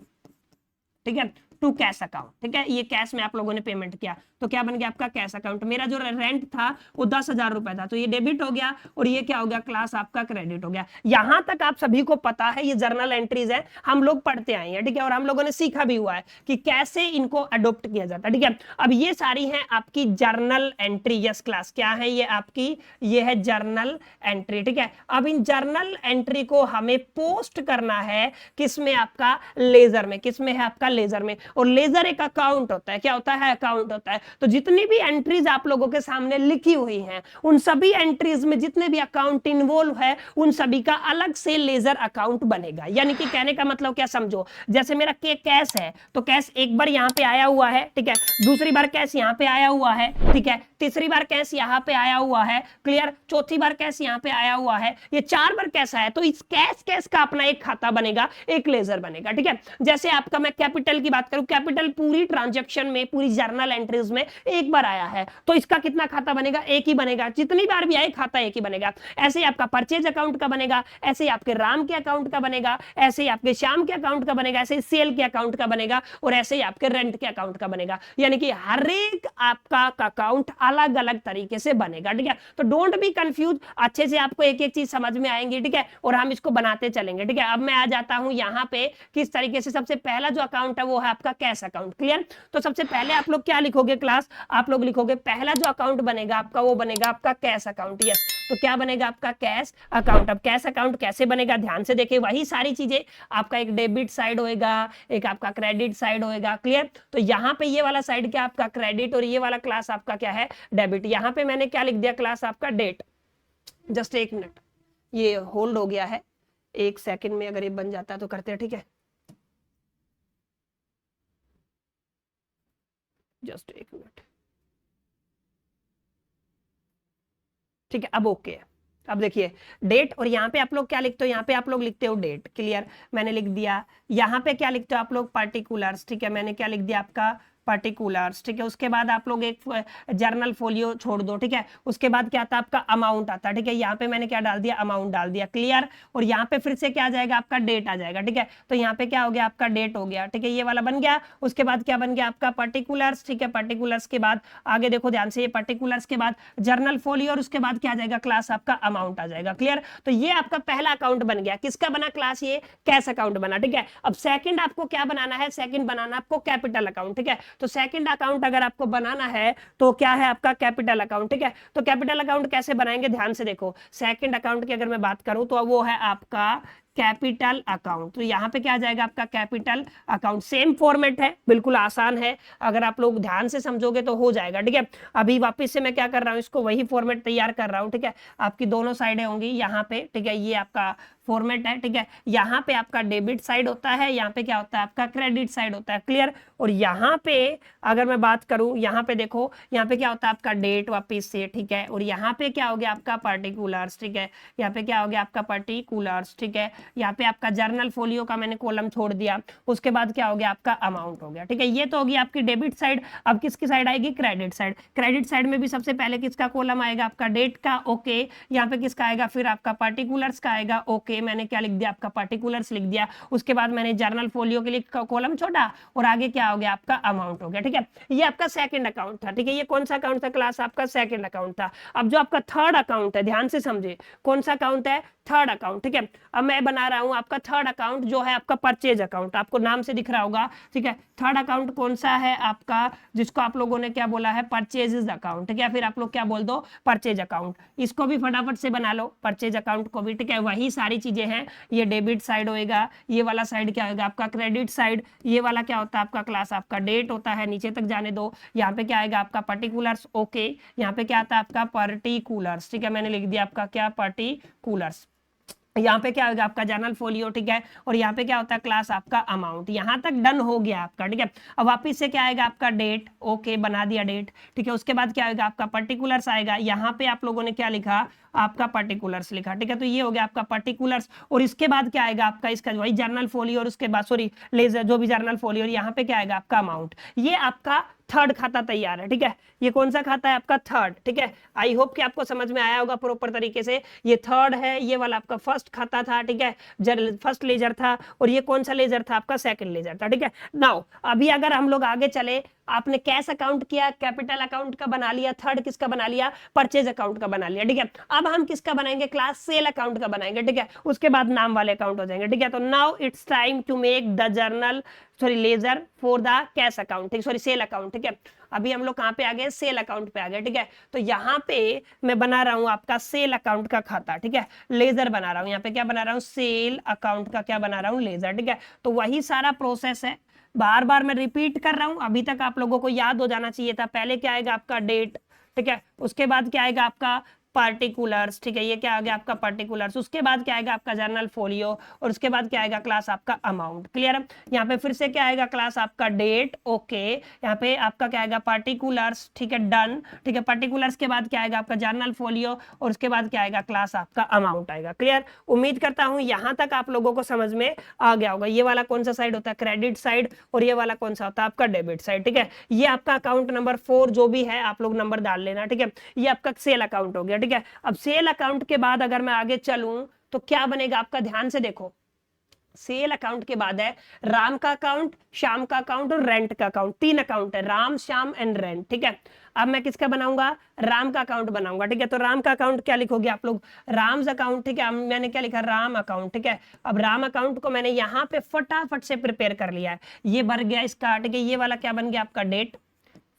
ठीक है, टू कैश अकाउंट, ठीक है। ये कैश में आप लोगों ने पेमेंट किया, तो क्या बन गया आपका कैश अकाउंट। मेरा जो रेंट था वो 10,000 रुपए था, तो ये डेबिट हो गया, और ये क्या हो गया, क्लास आपका क्रेडिट हो गया। यहां तक आप सभी को पता है, ये जर्नल एंट्रीज है, हम लोग पढ़ते आए हैं, ठीक है, और हम लोगों ने सीखा भी हुआ है कि कैसे इनको अडोप्ट किया जाता है, ठीक है। अब ये सारी है आपकी जर्नल एंट्री। यस क्लास, क्या है ये आपकी, ये है जर्नल एंट्री, ठीक है। अब इन जर्नल एंट्री को हमें पोस्ट करना है किसमें, आपका लेजर में। किसमें है आपका, लेजर में। और लेजर एक अकाउंट होता है, क्या होता है, अकाउंट होता है। तो जितनी भी एंट्रीज आप लोगों के सामने लिखी हुई हैं, उन सभी एंट्रीज में जितने भी अकाउंट इन्वॉल्व है, उन सभी का अलग से लेजर अकाउंट बनेगा। यानी कि कहने का मतलब क्या समझो, जैसे मेरा कैश है, तो कैश एक बार यहां पे आया हुआ है, ठीक है, दूसरी बार कैश यहां पे आया हुआ है, ठीक है, तीसरी बार कैश यहां पे आया हुआ है, क्लियर, चौथी बार कैश यहां पे आया हुआ है, ये 4 बार कैश आया, तो इस कैश का अपना एक खाता बनेगा, एक लेजर बनेगा, ठीक है। जैसे आपका मैं कैपिटल की बात करूं, कैपिटल पूरी ट्रांजैक्शन में, पूरी जर्नल एंट्रीज में एक बार आया है, तो इसका कितना खाता बनेगा, एक ही बनेगा। जितनी बार भी आए खाता एक ही बनेगा। ऐसे ही आपका परचेज अकाउंट का बनेगा, ऐसे ही आपके राम के अकाउंट का बनेगा, ऐसे ही आपके श्याम के अकाउंट का बनेगा, ऐसे ही सेल के अकाउंट का बनेगा, और ऐसे ही आपके रेंट के अकाउंट का बनेगा। यानी कि हर एक आपका अकाउंट अलग अलग तरीके से बनेगा, ठीक है। तो डोंट बी कंफ्यूज, अच्छे से आपको एक एक चीज समझ में आएंगी, ठीक है, और हम इसको बनाते चलेंगे, ठीक है। अब मैं आ जाता हूं यहां पे किस तरीके से। सबसे पहला जो अकाउंट है वो है आपका कैश अकाउंट। क्लियर, तो सबसे पहले आप लोग क्या लिखोगे क्लास, आप लोग लिखोगे पहला जो अकाउंट बनेगा आपका, वो बनेगा आपका कैश अकाउंट। यस, तो क्या बनेगा आपका, कैश अकाउंट। अब कैश अकाउंट कैसे बनेगा, ध्यान से देखिए, वही सारी चीजें, आपका एक डेबिट साइड होएगा, एक आपका क्रेडिट साइड होएगा। क्लियर, तो यहां पे ये वाला साइड क्या आपका क्रेडिट, और ये वाला क्लास आपका क्या है, डेबिट। यहां पे मैंने क्या लिख दिया क्लास आपका, डेट। जस्ट एक मिनट, ये होल्ड हो गया है, एक सेकंड में अगर ये बन जाता है तो करते हैं, ठीक है। जस्ट एक मिनट, ठीक है, अब ओके है। अब देखिए डेट, और यहाँ पे आप लोग क्या लिखते हो, यहाँ पे आप लोग लिखते हो डेट। क्लियर, मैंने लिख दिया। यहाँ पे क्या लिखते हो आप लोग, पार्टिकुलर्स, ठीक है, मैंने क्या लिख दिया आपका, पार्टिकुलर्स, ठीक है। उसके बाद आप लोग एक जर्नल फोलियो छोड़ दो, ठीक है। उसके बाद क्या आता है आपका, अमाउंट आता है, ठीक है। यहाँ पे मैंने क्या डाल दिया, अमाउंट डाल दिया। क्लियर, और यहाँ पे फिर से क्या आ जाएगा आपका, डेट आ जाएगा, ठीक है। तो यहाँ पे क्या हो गया आपका, डेट हो गया, ठीक है, ये वाला बन गया। उसके बाद क्या बन गया आपका, पार्टिकुलर्स, ठीक है। पार्टिकुलर्स के बाद आगे देखो ध्यान से, ये पार्टिकुलर्स के बाद जर्नल फोलियो, और उसके बाद क्या आ जाएगा क्लास आपका, अमाउंट आ जाएगा। क्लियर, तो ये आपका पहला अकाउंट बन गया। किसका बना क्लास, ये कैश अकाउंट बना, ठीक है। अब सेकंड आपको क्या बनाना है, सेकंड बनाना आपको कैपिटल अकाउंट, ठीक है। तो सेकंड अकाउंट अगर आपको बनाना है तो क्या है आपका, कैपिटल अकाउंट, ठीक है। तो कैपिटल अकाउंट कैसे बनाएंगे, ध्यान से देखो। सेकंड अकाउंट की अगर मैं बात करूं तो वो है आपका कैपिटल अकाउंट। तो यहाँ पे क्या आ जाएगा आपका, कैपिटल अकाउंट। सेम फॉर्मेट है, बिल्कुल आसान है, अगर आप लोग ध्यान से समझोगे तो हो जाएगा, ठीक है। अभी वापस से मैं क्या कर रहा हूँ, इसको वही फॉर्मेट तैयार कर रहा हूँ, ठीक है। आपकी दोनों साइडें होंगी यहाँ पे, ठीक है। ये आपका फॉर्मेट है, ठीक है। यहाँ पे आपका डेबिट साइड होता है, यहाँ पे क्या होता है आपका क्रेडिट साइड होता है, क्लियर। और यहाँ पे अगर मैं बात करूं, यहाँ पे देखो, यहाँ पे क्या होता है आपका डेट वापिस से, ठीक है। और यहाँ पे क्या हो गया आपका पर्टिकुलर्स, ठीक है। यहाँ पे क्या हो गया आपका पर्टिकुलर्स, ठीक है। यहाँ पे आपका जर्नल फोलियो का मैंने कॉलम छोड़ दिया, उसके बाद क्या हो गया आपका अमाउंट हो गया, ठीक है। ये तो होगी आपकी डेबिट साइड। अब किसकी साइड आएगी, क्रेडिट साइड। क्रेडिट साइड में भी सबसे पहले किसका कॉलम आएगा आपका डेट का, ओके। यहाँ पे किसका आएगा फिर आपका पर्टिकुलर्स का आएगा, ओके। मैंने क्या लिख दिया आपका पर्टिकुलर्स लिख दिया, उसके बाद मैंने जर्नल फोलियो के लिए कॉलम छोड़ा और आगे क्या हो गया आपका अमाउंट हो गया, ठीक है। ये आपका सेकंड अकाउंट था, ठीक है। ये कौन सा अकाउंट था क्लास, आपका सेकंड अकाउंट था। अब जो आपका थर्ड अकाउंट है, ध्यान से समझे, कौन सा अकाउंट है, थर्ड अकाउंट, ठीक है। अब मैं बना रहा हूं आपका थर्ड अकाउंट जो है आपका परचेज अकाउंट, आपको नाम से दिख रहा होगा, ठीक है। थर्ड अकाउंट कौन सा है आपका, जिसको आप लोगों ने क्या बोला है, परचेजेस अकाउंट, ठीक है। फिर आप लोग क्या बोल दो, परचेज अकाउंट। इसको भी फटाफट से बना लो, परचेज अकाउंट को भी, ठीक है। वही सारी चीजें हैं, ये डेबिट साइड होएगा, ये वाला साइड क्या होगा आपका क्रेडिट साइड, ये वाला क्या होता है आपका क्लास आपका डेट होता है, नीचे तक जाने दो। यहाँ पे क्या आएगा आपका पर्टिकुलर्स, ओके। यहाँ पे क्या आता है आपका पर्टिकुलर्स, ठीक है। मैंने लिख दिया आपका क्या पर्टिकुलर्स। यहाँ पे क्या होगा आपका जर्नल फोलियो, ठीक है। और यहाँ पे क्या होता है क्लास आपका अमाउंट। यहाँ तक डन हो गया आपका, ठीक है। अब वापिस से क्या आएगा आपका डेट, ओके, बना दिया डेट, ठीक है। उसके बाद क्या आएगा आपका पर्टिकुलर्स आएगा। यहाँ पे आप लोगों ने क्या लिखा, आपका पर्टिकुलर्स लिखा, ठीक है। तो ये हो गया आपका पर्टिकुलर्स। और इसके बाद क्या आएगा आपका, इसका वही जर्नल फोलियो, और उसके बाद सॉरी लेजर, जो भी जर्नल फोलियो, और यहाँ पे क्या आएगा आपका अमाउंट। ये आपका थर्ड खाता तैयार है, ठीक है। ये कौन सा खाता है आपका, थर्ड, ठीक है। आई होप कि आपको समझ में आया होगा प्रॉपर तरीके से। ये थर्ड है, ये वाला आपका फर्स्ट खाता था, ठीक है, फर्स्ट लेजर था। और ये कौन सा लेजर था आपका, सेकंड लेजर था, ठीक है। नाउ अभी अगर हम लोग आगे चले, आपने कैश अकाउंट किया, कैपिटल अकाउंट का बना लिया, थर्ड किसका बना लिया, परचेज अकाउंट का बना लिया, ठीक है। अब हम किसका बनाएंगे क्लास, सेल अकाउंट का बनाएंगे, ठीक है। उसके बाद नाम वाले अकाउंट हो जाएंगे, ठीक है। तो now it's time to make the journal sorry ledger for the cash account, ठीक, सॉरी सेल अकाउंट, ठीक है। अभी हम लोग कहां पे आ गए, सेल अकाउंट पे आ गए, ठीक है। तो यहाँ पे मैं बना रहा हूं आपका सेल अकाउंट का खाता, ठीक है, लेजर बना रहा हूं। यहाँ पे क्या बना रहा हूं, सेल अकाउंट का क्या बना रहा हूं, लेजर, ठीक है। तो वही सारा प्रोसेस है, बार बार मैं रिपीट कर रहा हूं, अभी तक आप लोगों को याद हो जाना चाहिए था। पहले क्या आएगा आपका डेट, ठीक है। उसके बाद क्या आएगा आपका पार्टिकुलर्स, ठीक है। ये क्या आ गया आपका पार्टिकुलर्स। उसके बाद क्या आएगा आपका जर्नल फोलियो, और उसके बाद क्या आएगा क्लास आपका अमाउंट, क्लियर है। यहाँ पे फिर से क्या आएगा क्लास आपका डेट, ओके। यहाँ पे आपका क्या आएगा पार्टिकुलर्स, ठीक है, डन, ठीक है। पार्टिकुलर्स के बाद क्या आएगा आपका जर्नल फोलियो, और उसके बाद क्या आएगा क्लास आपका अमाउंट आएगा, क्लियर। उम्मीद करता हूं यहां तक आप लोगों को समझ में आ गया होगा। ये वाला कौन सा साइड होता है, क्रेडिट साइड, और ये वाला कौन सा होता है आपका डेबिट साइड, ठीक है। ये आपका अकाउंट नंबर 4 जो भी है आप लोग नंबर डाल लेना, ठीक है। ये आपका सेल अकाउंट हो गया, ठीक है। अब सेल अकाउंट के बाद अगर मैं आगे चलूं तो क्या बनेगा आपका, ध्यान से देखो। सेल अकाउंट के बाद है राम का अकाउंट, श्याम का अकाउंट और रेंट का अकाउंट। 3 अकाउंट है, राम, श्याम एंड रेंट, ठीक है। अब मैं किसका बनाऊंगा, राम का अकाउंट बनाऊंगा, ठीक है। तो राम का अकाउंट क्या लिखोगे आप लोग, राम्स अकाउंट, ठीक है। मैंने क्या लिखा, राम अकाउंट, ठीक है। अब राम अकाउंट को मैंने यहां पे फटाफट से प्रिपेयर कर लिया है, ये भर गया इसका, ठीक है। ये वाला क्या बन गया आपका डेट,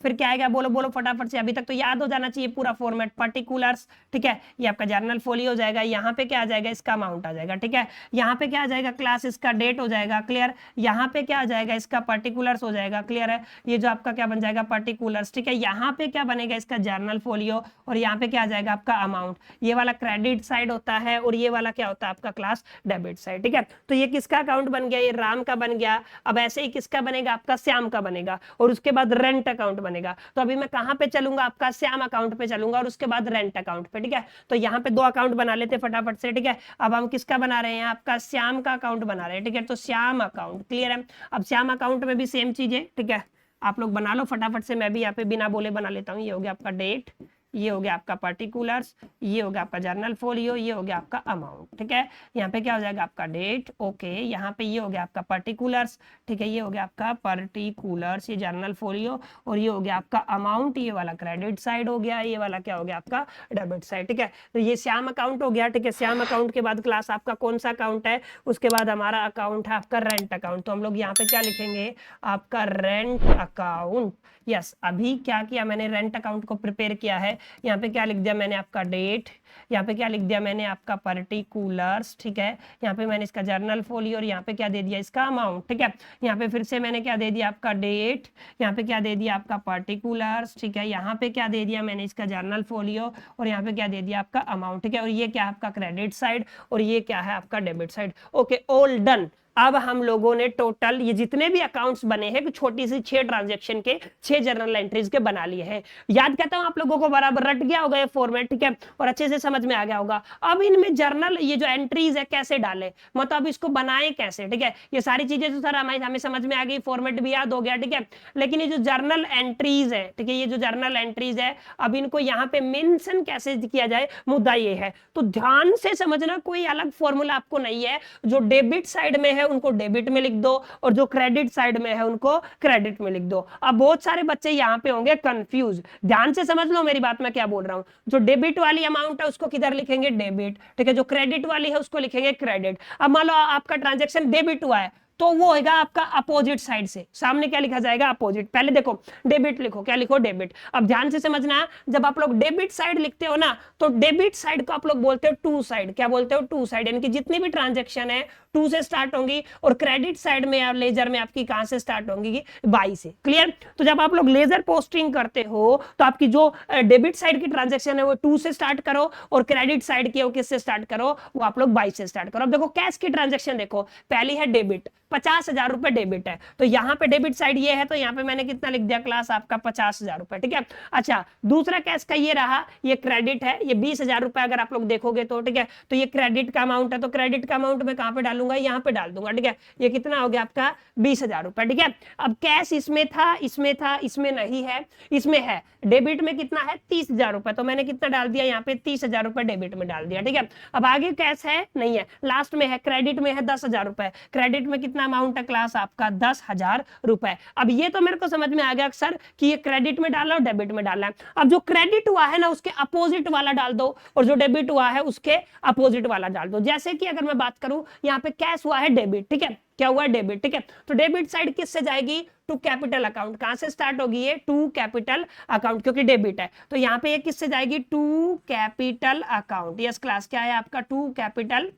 फिर क्या आएगा, बोलो बोलो फटाफट से, अभी तक तो याद हो जाना चाहिए पूरा फॉर्मेट, पर्टिकुलर्स, ठीक है। ये आपका जर्नल फोलियो हो जाएगा, यहाँ पे क्या आ जाएगा, इसका अमाउंट आ जाएगा, ठीक है। यहाँ पे क्या आ जाएगा क्लास, इसका डेट हो जाएगा, क्लियर। यहाँ पे क्या आ जाएगा, इसका पर्टिकुलर्स हो जाएगा, क्लियर है। ये जो आपका क्या बन जाएगा, पर्टिकुलर्स, ठीक है। यहाँ पे क्या बनेगा, इसका जर्नल फोलियो, और यहाँ पे क्या आ जाएगा आपका अमाउंट। ये वाला क्रेडिट साइड होता है, और ये वाला क्या होता है आपका क्लास डेबिट साइड, ठीक है। तो ये किसका अकाउंट बन गया, ये राम का बन गया। अब ऐसे ही किसका बनेगा, आपका श्याम का बनेगा, और उसके बाद रेंट अकाउंट बनेगा। तो अभी मैं कहां पे चलूंगा, आपका श्याम अकाउंट पे चलूंगा, और उसके बाद रेंट अकाउंट पे, ठीक है। तो यहाँ पे 2 अकाउंट बना लेते फटाफट से, ठीक है। अब हम किसका बना रहे हैं, आपका श्याम का अकाउंट बना रहे हैं, ठीक है। तो श्याम अकाउंट, क्लियर है। अब श्याम अकाउंट में भी सेम चीज है, ठीक है। आप लोग बना लो फटाफट से, मैं भी यहाँ पे बिना बोले बना लेता हूँ। ये हो गया आपका डेट, ये हो गया आपका पर्टिकुलर्स, ये हो गया आपका जर्नल फोलियो, ये हो गया आपका अमाउंट, ठीक है। यहाँ पे क्या हो जाएगा आपका डेट, ओके। यहाँ पे ये हो गया आपका पर्टिकुलर्स, ठीक है। ये हो गया आपका पर्टिकुलर्स, ये जर्नल फोलियो, और ये हो गया आपका अमाउंट। ये वाला क्रेडिट साइड हो गया, ये वाला क्या हो गया आपका डेबिट साइड, ठीक है। तो ये श्याम अकाउंट हो गया, ठीक है। श्याम अकाउंट के बाद क्लास आपका कौन सा अकाउंट है, उसके बाद हमारा अकाउंट है आपका रेंट अकाउंट। तो हम लोग यहाँ पे क्या लिखेंगे, आपका रेंट अकाउंट। यस, अभी क्या किया मैंने, रेंट अकाउंट को प्रिपेयर किया है, यहाँ पे क्या लिख दिया मैंने आपका डेट, यहाँ पे क्या लिख दिया मैंने आपका पर्टिकुलर्स, ठीक है, यहाँ पे मैंने इसका जर्नल फोलियो और यहाँ पे क्या दे दिया इसका अमाउंट, ठीक है, यहाँ पे फिर से मैंने क्या दे दिया आपका डेट, यहाँ पे क्या दे दिया आपका पर्टिकुलर्स, ठीक है, यहाँ पे क्या दे दिया मैंने इसका जर्नल फोलियो और यहाँ पे क्या दे दिया आपका अमाउंट, ठीक है, और ये क्या है आपका क्रेडिट साइड और ये क्या है आपका debit side. Okay, all done. अब हम लोगों ने टोटल ये जितने भी अकाउंट्स बने हैं छोटी सी 6 ट्रांजैक्शन के 6 जर्नल एंट्रीज के बना लिए हैं। याद करता हूं आप लोगों को बराबर रट गया होगा ये फॉर्मेट, ठीक है, और अच्छे से समझ में आ गया होगा। अब इनमें जर्नल ये जो एंट्रीज है कैसे डालें, मतलब इसको बनाएं कैसे, ठीक है, ये सारी चीजें तो सर हमें समझ में आ गई, फॉर्मेट भी याद हो गया, ठीक है, लेकिन ये जो जर्नल एंट्रीज है, ठीक है, ये जो जर्नल एंट्रीज है अब इनको यहाँ पे मेंशन कैसे किया जाए, मुद्दा ये है। तो ध्यान से समझना, कोई अलग फॉर्मूला आपको नहीं है, जो डेबिट साइड में है उनको डेबिट में लिख दो और जो क्रेडिट साइड में है उनको क्रेडिट में लिख दो। अब बहुत सारे बच्चे यहाँ पे होंगे कंफ्यूज, ध्यान से समझ लो मेरी बात मैं क्या बोल रहा हूँ। जो डेबिट वाली अमाउंट है उसको किधर लिखेंगे, डेबिट, ठीक है, जो क्रेडिट वाली है उसको लिखेंगे क्रेडिट। अब मान लो आपका ट्रांजैक्शन डेबिट हुआ है तो वो होगा आपका अपोजिट साइड से, सामने क्या लिखा जाएगा, अपोजिट। पहले देखो डेबिट लिखो, क्या लिखो, डेबिट। अब ध्यान से समझना, जब आप लोग डेबिट साइड लिखते हो ना तो डेबिट साइड को आप लोग बोलते हो टू साइड, क्या बोलते हो, टू साइड, यानी कि जितनी भी ट्रांजैक्शन है टू से स्टार्ट होंगी और क्रेडिट साइड में या लेजर में आपकी कहां से स्टार्ट होंगी, बाई से। क्लियर। तो जब आप लोग लेजर पोस्टिंग करते हो तो आपकी जो डेबिट साइड की ट्रांजैक्शन है वो टू से स्टार्ट करो और क्रेडिट साइड की किससे स्टार्ट करो, वो आप लोग बाई से स्टार्ट करो। अब देखो कैश की ट्रांजैक्शन देखो, पहली है डेबिट, 50,000 रुपए डेबिट है, तो यहाँ पे डेबिट साइड ये है तो यहाँ पे मैंने कितना लिख दिया क्लास आपका 50,000 रुपए, ठीक है। अच्छा, दूसरा कैश का ये रहा, ये क्रेडिट है, ये 20,000 रुपए अगर आप लोग देखोगे तो, ठीक है, तो ये क्रेडिट का अमाउंट है, तो क्रेडिट का अमाउंट मैं कहां पे डालूंगा, यहाँ पे डाल दूंगा, ठीक है, ये कितना हो गया आपका 20,000 रुपए, ठीक है। अब कैश इसमें था, इसमें था, इसमें नहीं है, इसमें है, डेबिट में कितना है 30,000 रुपए, तो मैंने कितना डाल दिया यहाँ पे 30,000 रुपए डेबिट में डाल दिया, ठीक है। अब आगे कैश है नहीं है, लास्ट में है, क्रेडिट में है 10,000 रुपए, क्रेडिट में कितना अमाउंट है क्लास आपका 10,000 रुपए। अब ये तो मेरे को समझ में आ गया सर कि ये क्रेडिट में डालना और डेबिट में डालना है। अब जो क्रेडिट हुआ है ना उसके अपोजिट वाला डाल दो और जो डेबिट हुआ है उसके अपोजिट वाला डाल दो। जैसे कि अगर मैं बात करूं यहाँ पे कैश हुआ है डेबिट, ठीक है, क्या हुआ डेबिट, ठीक है, तो डेबिट साइड किससे जाएगी, टू कैपिटल अकाउंट। कहां से स्टार्ट होगी ये, टू कैपिटल अकाउंट, क्योंकि डेबिट है तो यहाँ पे ये किससे जाएगी, to capital account. Yes class, क्या है आपका टू कैपिटल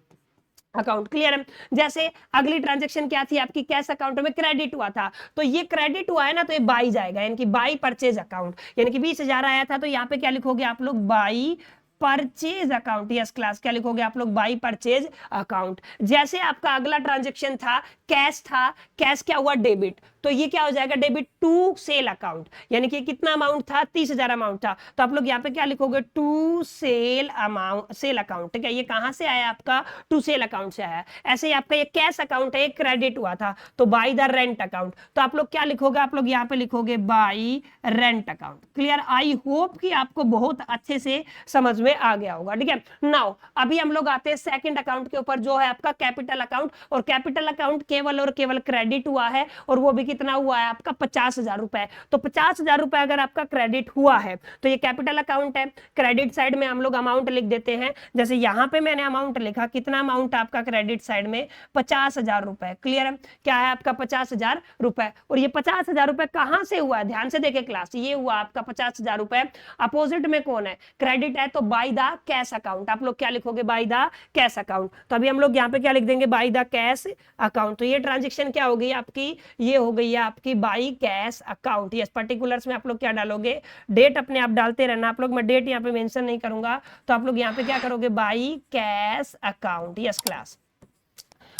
अकाउंट। क्लियर है। जैसे अगली ट्रांजैक्शन क्या थी आपकी, कैश अकाउंट में क्रेडिट हुआ था, तो ये क्रेडिट हुआ है ना तो ये बाई जाएगा, यानी कि बाई परचेज अकाउंट, यानी कि 20,000 आया था तो यहाँ पे क्या लिखोगे आप लोग, by purchase account. Yes class, क्या लिखोगे आप लोग, बाई परचेज अकाउंट। जैसे आपका अगला ट्रांजैक्शन था कैश था, कैश क्या हुआ डेबिट, तो ये क्या हो जाएगा, डेबिट टू सेल अकाउंट, यानी कि कितना अमाउंट था 30,000 अमाउंट था, तो आप लोग यहाँ पे क्या लिखोगे, to sale amount, sale account, ठीक है। ये कहां से आया आपका, टू सेल अकाउंट से आया। ऐसे ही आपका ये कैश अकाउंट है, क्रेडिट हुआ था तो बाई द रेंट अकाउंट, तो आप लोग क्या लिखोगे, आप लोग यहाँ पे लिखोगे by rent account. Clear. I hope कि आपको बहुत अच्छे से समझ में आ गया होगा, ठीक है। नाउ अभी हम लोग आते हैं सेकंड अकाउंट के ऊपर, जो है आपका कैपिटल अकाउंट, और कैपिटल अकाउंट केवल और केवल क्रेडिट हुआ है और वो भी कितना हुआ है आपका 50,000 रुपए। तो 50,000 रुपए अगर आपका क्रेडिट हुआ है तो ये कैपिटल अकाउंट है, क्रेडिट साइड में हम लोग अमाउंट लिख देते हैं। जैसे यहां पे मैंने अमाउंट लिखा, कितना अमाउंट आपका क्रेडिट साइड में 50,000 रुपए। क्लियर है, क्या है आपका 50,000 रुपए। और ये 50,000 रुपए कहां से हुआ है, ध्यान से देखे क्लास, ये हुआ आपका 50,000 रुपए, अपोजिट में कौन है, क्रेडिट है, तो बाय द कैश अकाउंट। आप लोग क्या लिखोगे, बाय द कैश अकाउंट। तो अभी हम लोग यहाँ पे क्या लिख देंगे, बाय द कैश अकाउंट। तो ये ट्रांजेक्शन क्या हो गई आपकी, ये हो गई है आपकी by cash account. Yes, particulars में आप लोग क्या डालोगे, डेट अपने आप डालते रहना आप लोग, मैं डेट यहाँ पे मेंशन नहीं करूंगा, तो आप लोग यहाँ पे क्या करोगे, by cash account. Yes class,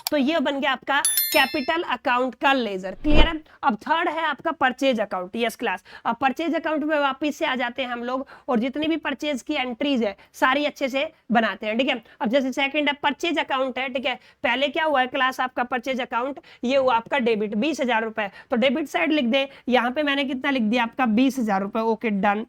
तो ये बन गया आपका कैपिटल अकाउंट का लेजर। क्लियर है। अब थर्ड है आपका परचेज अकाउंट। यस क्लास, अब परचेज अकाउंट में वापस से आ जाते हैं हम लोग और जितनी भी परचेज की एंट्रीज है सारी अच्छे से बनाते हैं, ठीक है। अब जैसे सेकंड है परचेज अकाउंट है, ठीक है, पहले क्या हुआ है क्लास आपका परचेज अकाउंट, ये हुआ आपका डेबिट 20,000 रुपए, तो डेबिट साइड लिख दे, यहाँ पे मैंने कितना लिख दिया आपका 20,000 रुपए। Okay done.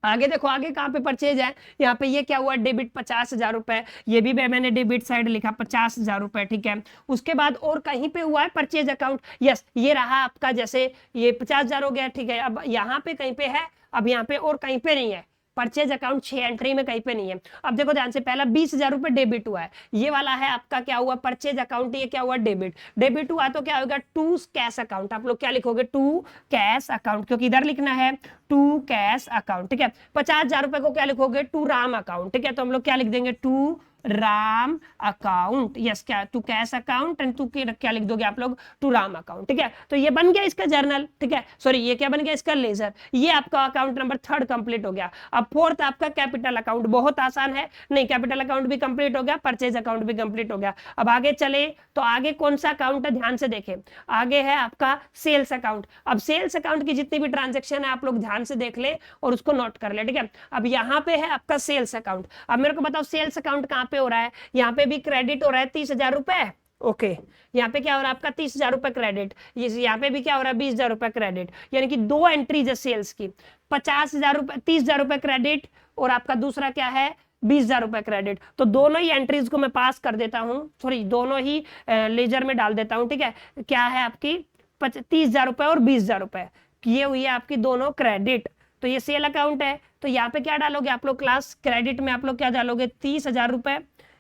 आगे देखो, आगे कहां पे परचेज है, यहाँ पे ये क्या हुआ डेबिट 50,000 रुपए, ये भी मैंने डेबिट साइड लिखा 50,000 रुपए, ठीक है। उसके बाद और कहीं पे हुआ है परचेज अकाउंट, यस ये रहा आपका, जैसे ये 50,000 हो गया, ठीक है। अब यहाँ पे कहीं पे है, अब यहाँ पे और कहीं पे नहीं है, परचेज अकाउंट 6 एंट्री में कहीं पे नहीं है। अब देखो ध्यान से, पहला 20,000 रुपए डेबिट हुआ है, ये वाला है आपका क्या हुआ परचेज अकाउंट, ये क्या हुआ डेबिट। डेबिट हुआ तो क्या होगा, टू कैश अकाउंट। आप लोग क्या लिखोगे, टू कैश अकाउंट, क्योंकि इधर लिखना है टू कैश अकाउंट, ठीक है। 50,000 रुपए को क्या लिखोगे, टू राम अकाउंट, ठीक है। तो हम लोग क्या लिख देंगे, टू राम अकाउंट, यस, क्या to cash account and to क्या लिख दोगे आप लोग, टू राम अकाउंट, ठीक है। तो ये बन गया इसका जर्नल, ठीक है, सॉरी ये क्या बन गया, इसका लेजर। ये आपका अकाउंट नंबर 3 कंप्लीट हो गया। अब 4th आपका कैपिटल अकाउंट, बहुत आसान है, नहीं कैपिटल अकाउंट भी कंप्लीट हो गया, परचेज अकाउंट भी कंप्लीट हो गया। अब आगे चले तो आगे कौन सा अकाउंट है, ध्यान से देखें, आगे है आपका सेल्स अकाउंट। अब सेल्स अकाउंट की जितनी भी ट्रांजेक्शन है आप लोग ध्यान से देख ले और उसको नोट कर ले, ठीक है। अब यहाँ पे है आपका सेल्स अकाउंट। अब मेरे को बताओ सेल्स अकाउंट कहाँ पे हो रहा है, यहाँ पे भी क्रेडिट हो रहा है 30,000 रुपए, ओके। यहाँ पे क्या हो रहा है आपका 30,000 रुपए क्रेडिट, यहाँ पे भी क्या हो रहा है 20,000 रुपए क्रेडिट, यानी कि 2 एंट्रीज है सेल्स की, 50,000 रुपए 30,000 रुपए क्रेडिट और आपका दूसरा क्या है 20,000 रुपए क्रेडिट। तो दोनों ही एंट्रीज को मैं पास कर देता हूं, सॉरी दोनों ही लेजर में डाल देता हूं, ठीक है। क्या है आपकी 30,000 रुपए और 20,000 रुपए, ये हुई है आपकी दोनों क्रेडिट। तो ये सेल अकाउंट है, तो यहाँ पे क्या डालोगे आप लोग, क्लास क्रेडिट में आप लोग क्या डालोगे 30,000 रुपए,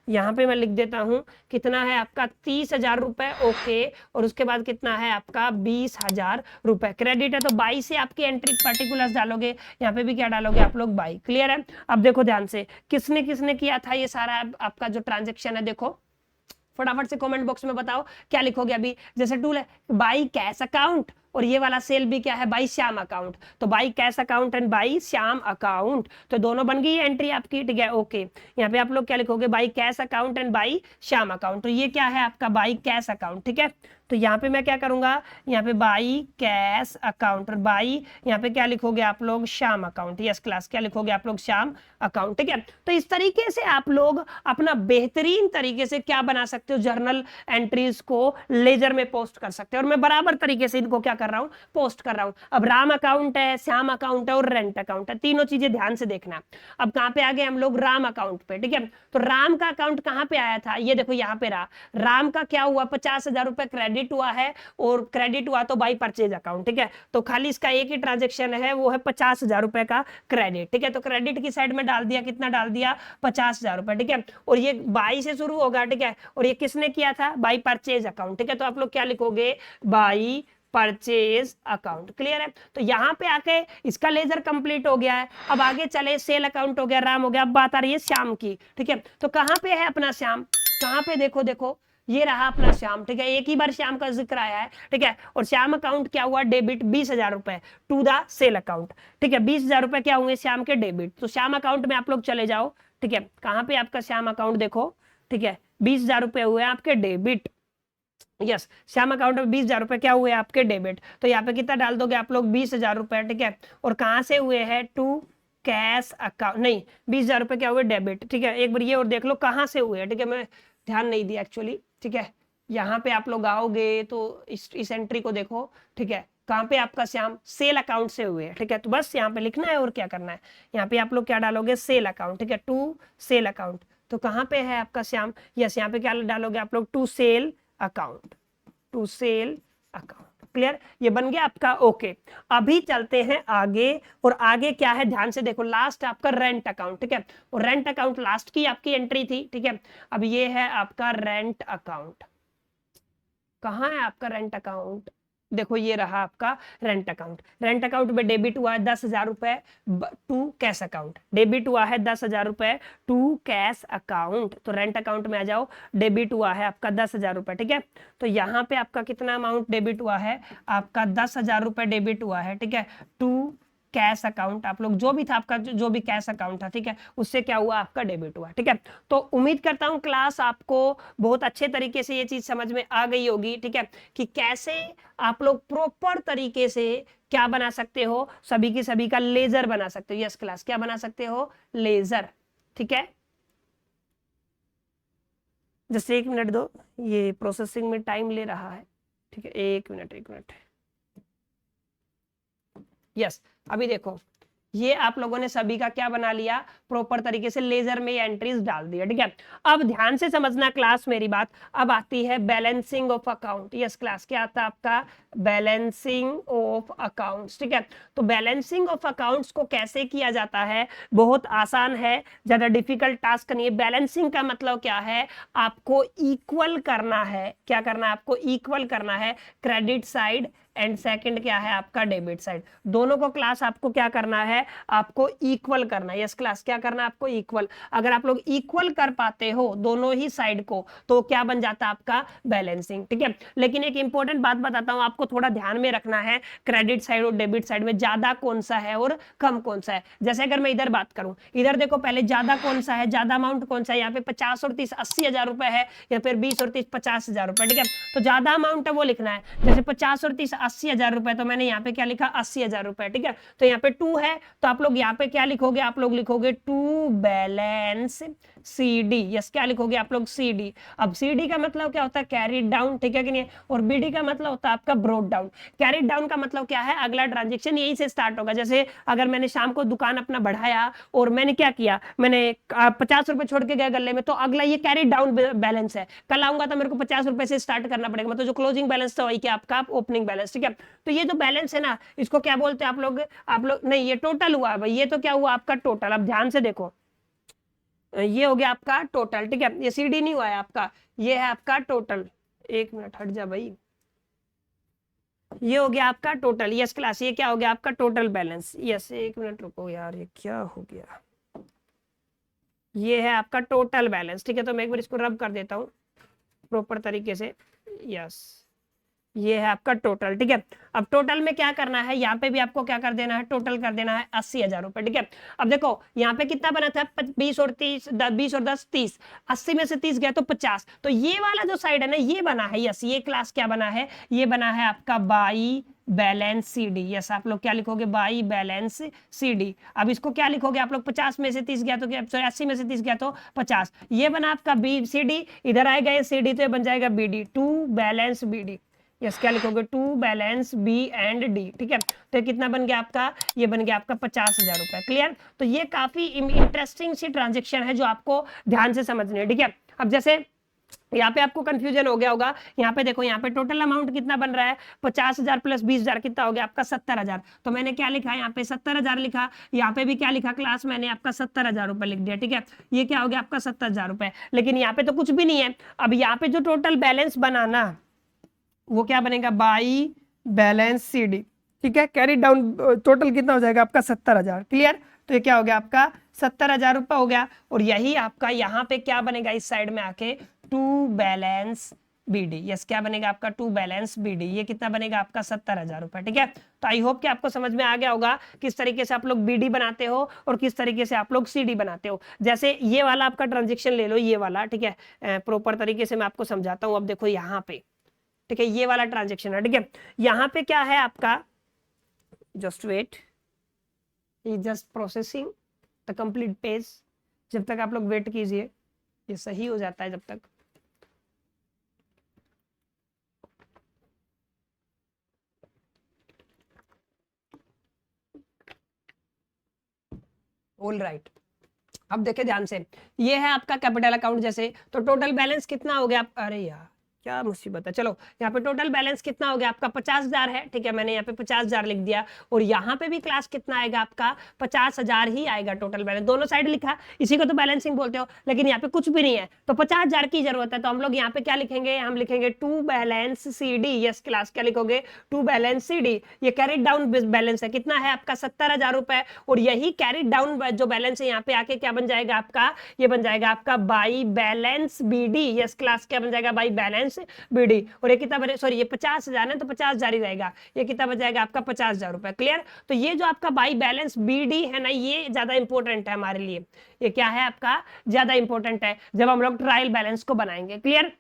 यहाँ पे मैं लिख देता हूं कितना है आपका 30,000 रुपए, ओके। और उसके बाद कितना है आपका 20,000 रुपए क्रेडिट है, तो 22 से आपकी एंट्री पर्टिकुलर्स डालोगे, यहाँ पे भी क्या डालोगे आप लोग 22, क्लियर है। अब देखो ध्यान से किसने किसने किया था ये सारा आपका जो ट्रांजेक्शन है, देखो फटाफट से कमेंट बॉक्स में बताओ क्या लिखोगे अभी। जैसे टूल है बाई कैश अकाउंट और ये वाला सेल भी क्या है बाई श्याम अकाउंट, तो by cash account and by Shyam account, तो दोनों बन गई एंट्री आपकी, ठीक है, ओके। यहाँ पे आप लोग क्या लिखोगे by cash account and by Shyam account, तो ये क्या है आपका बाई कैश अकाउंट, ठीक है। तो यहाँ पे मैं क्या करूंगा, यहाँ पे बाई कैश अकाउंट और बाई यहाँ पे क्या लिखोगे आप लोग श्याम अकाउंट, यस क्लास क्या लिखोगे आप लोग श्याम अकाउंट, ठीक है। तो इस तरीके से आप लोग अपना बेहतरीन तरीके से क्या बना सकते हो, जर्नल एंट्रीज को लेजर में पोस्ट कर सकते हो। और मैं बराबर तरीके से इनको क्या कर रहा हूँ, पोस्ट कर रहा हूँ। अब राम अकाउंट है, श्याम अकाउंट है और रेंट अकाउंट है, तीनों चीजें ध्यान से देखना। अब कहाँ पे आ गए हम लोग, राम अकाउंट पे, ठीक है। तो राम का अकाउंट कहाँ पे आया था, ये देखो यहाँ पे रहा। राम का क्या हुआ 50,000 रुपए क्रेडिट हुआ है और क्रेडिट हुआ तो बाई परचेज अकाउंट, ठीक है। तो खाली इसका एक ही ट्रांजेक्शन है, वो है 50,000 रुपए का क्रेडिट, ठीक है। तो क्रेडिट की साइड में डाल दिया, कितना डाल दिया 50,000 रुपए, ठीक है। और ये बाई से शुरू होगा, ठीक है। और ये किसने किया था, बाई परचेज अकाउंट, ठीक है। तो आप लोग क्या लिखोगे बाई परचेज अकाउंट, क्लियर है। तो यहाँ पे आके इसका लेजर कंप्लीट हो गया है। अब आगे चले, सेल अकाउंट हो गया, राम हो गया, अब बात आ रही है श्याम की, ठीक है। तो कहाँ पे है अपना श्याम, कहाँ पे देखो, देखो ये रहा अपना श्याम, ठीक है। एक ही बार श्याम का जिक्र आया है, ठीक है। और श्याम अकाउंट क्या हुआ, डेबिट 20,000 रुपए टू द सेल अकाउंट, ठीक है। 20,000 रुपए क्या हुए श्याम के डेबिट। तो श्याम अकाउंट में आप लोग चले जाओ, ठीक है। कहाँ पे आपका श्याम अकाउंट देखो, ठीक है, 20,000 रुपए हुए आपके डेबिट, यस। श्याम अकाउंट में 20,000 रुपए क्या हुए आपके डेबिट। तो यहाँ पे कितना डाल दोगे आप लोग 20,000 रुपए, ठीक है। और कहाँ से हुए हैं, टू कैश अकाउंट, नहीं 20,000 रुपए क्या हुए डेबिट, ठीक है। एक बार ये और देख लो कहाँ से हुए हैं, ठीक है। मैं ध्यान नहीं दिया एक्चुअली, ठीक है। यहाँ पे आप लोग आओगे तो इस एंट्री को देखो, ठीक है। कहाँ पे आपका श्याम सेल अकाउंट से हुए, ठीक है। तो बस यहाँ पे लिखना है और क्या करना है, यहाँ पे आप लोग क्या डालोगे सेल अकाउंट, ठीक है, टू सेल अकाउंट। तो कहाँ पे है आपका श्याम, यस यहाँ पे क्या डालोगे आप लोग to sale account, to sale account, clear. ये बन गया आपका, ओके। अभी चलते हैं आगे, और आगे क्या है ध्यान से देखो, लास्ट आपका रेंट अकाउंट, ठीक है। और रेंट अकाउंट लास्ट की आपकी एंट्री थी, ठीक है। अब ये है आपका रेंट अकाउंट, कहाँ है आपका रेंट अकाउंट, देखो ये रहा आपका रेंट अकाउंट। रेंट अकाउंट में डेबिट हुआ है 10,000 रुपए टू कैश अकाउंट, डेबिट हुआ है 10,000 रुपए टू कैश अकाउंट। तो रेंट अकाउंट में आ जाओ, डेबिट हुआ है आपका 10,000 रुपए, ठीक है। तो यहाँ पे आपका कितना अमाउंट डेबिट हुआ है, आपका 10,000 रुपए डेबिट हुआ है, ठीक है, टू कैश अकाउंट। आप लोग जो भी था आपका जो भी कैश अकाउंट था, ठीक है, उससे क्या हुआ आपका डेबिट हुआ, ठीक है। तो उम्मीद करता हूं क्लास आपको बहुत अच्छे तरीके से ये चीज समझ में आ गई होगी, ठीक है, कि कैसे आप लोग प्रॉपर तरीके से क्या बना सकते हो, सभी की सभी का लेजर बना सकते हो। यस क्लास क्या बना सकते हो, लेजर, ठीक है। जैसे 1 मिनट दो, ये प्रोसेसिंग में टाइम ले रहा है, ठीक है, 1 मिनट 1 मिनट। यस अभी देखो ये आप लोगों ने सभी का क्या बना लिया, प्रॉपर तरीके से लेजर में एंट्रीज डाल दिया, ठीक है। अब ध्यान से समझना क्लास मेरी बात। अब आती है balancing of account. Yes class क्या आता है आपका, बैलेंसिंग ऑफ अकाउंट्स, ठीक है। तो बैलेंसिंग ऑफ अकाउंट्स को कैसे किया जाता है, बहुत आसान है, ज्यादा डिफिकल्ट टास्क नहीं है। बैलेंसिंग का मतलब क्या है, आपको इक्वल करना है, क्या करना है आपको, इक्वल करना है क्रेडिट साइड एंड सेकंड क्या है आपका डेबिट साइड। दोनों को क्लास आपको क्या करना है, आपको इक्वल करना है। यस क्लास क्या करना है आपको, इक्वल। अगर आप लोग इक्वल कर पाते हो दोनों ही साइड को तो क्या बन जाता है आपका बैलेंसिंग, ठीक है। लेकिन एक इंपॉर्टेंट बात बताता हूं आपको, थोड़ा ध्यान में रखना है, क्रेडिट साइड और डेबिट साइड में ज्यादा कौन सा है और कम कौन सा है। जैसे अगर मैं इधर बात करूं, इधर देखो पहले ज्यादा कौन सा है, ज्यादा अमाउंट कौन सा है, यहाँ पे 50 और 30 80,000 रुपए है, या फिर 20 और 30 50,000 रुपए, ठीक है। तो ज्यादा अमाउंट है वो लिखना है, जैसे 50 और 30 80,000 रुपए, तो मैंने यहाँ पे क्या लिखा 80,000 रुपए, ठीक है। तो यहाँ पे 2 है तो आप लोग यहाँ पे क्या लिखोगे, आप लोग लिखोगे टू बैलेंस CD। यस क्या लिखोगे आप लोग, CD। अब CD का मतलब क्या होता है, कैरिड डाउन, ठीक है कि नहीं। और BD का मतलब होता है आपका ब्रोड डाउन। कैरिड डाउन का मतलब क्या है, अगला ट्रांजेक्शन यहीं से स्टार्ट होगा। जैसे अगर मैंने शाम को दुकान अपना बढ़ाया और मैंने क्या किया, मैंने 50 रुपए छोड़ के गया गले में, तो अगला ये कैरिड डाउन बैलेंस है। कल आऊंगा तो मेरे को 50 रुपए से स्टार्ट करना पड़ेगा, मतलब जो क्लोजिंग बैलेंस था वही क्या आपका ओपनिंग बैलेंस, ठीक है। तो ये जो बैलेंस है ना, इसको क्या बोलते हैं आप लोग नहीं, ये टोटल हुआ भाई, ये तो क्या हुआ आपका टोटल। अब ध्यान से देखो, ये हो गया आपका टोटल, ठीक है। ये CD नहीं हुआ है आपका, ये है आपका टोटल। एक मिनट हट जा भाई, ये हो गया आपका टोटल। यस क्लास ये क्या हो गया आपका टोटल बैलेंस। यस एक मिनट रुको यार, ये क्या हो गया, ये है आपका टोटल बैलेंस, ठीक है। तो मैं एक बार इसको रब कर देता हूँ प्रॉपर तरीके से। यस ये है आपका टोटल, ठीक है। अब टोटल में क्या करना है, यहाँ पे भी आपको क्या कर देना है, टोटल कर देना है 80,000 रुपए, ठीक है। अब देखो यहाँ पे कितना बना था, 20 और 30 20 और 10 30, 80 में से 30 गया तो 50। तो ये वाला जो साइड है ना ये बना है, यस ये क्लास क्या बना है, ये बना है आपका बाई बैलेंस CD। यस आप लोग क्या लिखोगे, बाई बैलेंस CD। अब इसको क्या लिखोगे आप लोग, 50 में से 30 गया तो क्या, सॉरी 80 में से 30 गया तो 50, ये बना आपका BCD। इधर आएगा ये CD तो ये बन जाएगा BD, to balance BD। Yes क्या लिखोगे, to balance B and D, ठीक है। तो कितना बन गया आपका, ये बन गया आपका 50,000 रुपए, क्लियर। तो ये काफी इंटरेस्टिंग सी ट्रांजेक्शन है जो आपको ध्यान से समझनी है, ठीक है। अब जैसे यहाँ पे आपको कंफ्यूजन हो गया होगा, यहाँ पे देखो यहाँ पे टोटल अमाउंट कितना बन रहा है, 50,000 प्लस 20,000 कितना हो गया आपका 70,000। तो मैंने क्या लिखा यहाँ पे 70,000 लिखा, यहाँ पे भी क्या लिखा क्लास, मैंने आपका 70,000 रुपए लिख दिया, ठीक है। ये क्या हो गया आपका 70,000 रुपए, लेकिन यहाँ पे तो कुछ भी नहीं है। अब यहाँ पे जो टोटल बैलेंस बनाना वो क्या बनेगा, बाई बैलेंस CD, ठीक है। कैरी डाउन टोटल कितना हो जाएगा आपका 70,000, क्लियर। तो ये क्या हो गया आपका 70,000 रुपए हो गया। और यही आपका यहाँ पे क्या बनेगा इस साइड में आके, टू बैलेंस BD। यस क्या बनेगा आपका टू बैलेंस BD, ये कितना बनेगा आपका 70,000 रुपए, ठीक है। तो आई होप कि आपको समझ में आ गया होगा किस तरीके से आप लोग BD बनाते हो और किस तरीके से आप लोग CD बनाते हो। जैसे ये वाला आपका ट्रांजेक्शन ले लो, ये वाला, ठीक है। प्रॉपर तरीके से मैं आपको समझाता हूँ। अब देखो यहाँ पे, ठीक है, ये वाला ट्रांजेक्शन है, ठीक है। यहाँ पे क्या है आपका, just wait, just processing the complete page. जब तक आप लोग वेट कीजिए, ये सही हो जाता है जब तक। ऑल राइट, अब देखे ध्यान से, ये है आपका कैपिटल अकाउंट। जैसे तो टोटल बैलेंस कितना हो गया, अरे यार क्या मुसीबत है। चलो यहाँ पे टोटल बैलेंस कितना हो गया आपका 50,000 है, ठीक है। मैंने यहाँ पे 50,000 लिख दिया, और यहाँ पे भी क्लास कितना आएगा आपका 50,000 ही आएगा टोटल बैलेंस। दोनों साइड लिखा, इसी को तो बैलेंसिंग बोलते हो, लेकिन यहाँ पे कुछ भी नहीं है तो 50,000 की जरूरत है। तो हम लोग यहाँ पे क्या लिखेंगे, हम लिखेंगे to balance CD। Yes class क्या लिखोगे, टू बैलेंस CD। ये कैरिड डाउन बैलेंस है, कितना है आपका 70,000 रुपए। और यही कैरिड डाउन जो बैलेंस है यहाँ पे आके क्या बन जाएगा आपका, ये बन जाएगा आपका by balance BD। Yes class क्या बन जाएगा, बाई बैलेंस BD। और ये कितना बने, सॉरी ये 50,000 है तो 50,000 ही रहेगा, ये कितना बन जाएगा आपका 50,000 रुपए, क्लियर। तो ये जो आपका बाई बैलेंस BD है ना, ये ज्यादा इंपॉर्टेंट है हमारे लिए। ये क्या है आपका, ज्यादा इंपॉर्टेंट है जब हम लोग ट्रायल बैलेंस को बनाएंगे, क्लियर।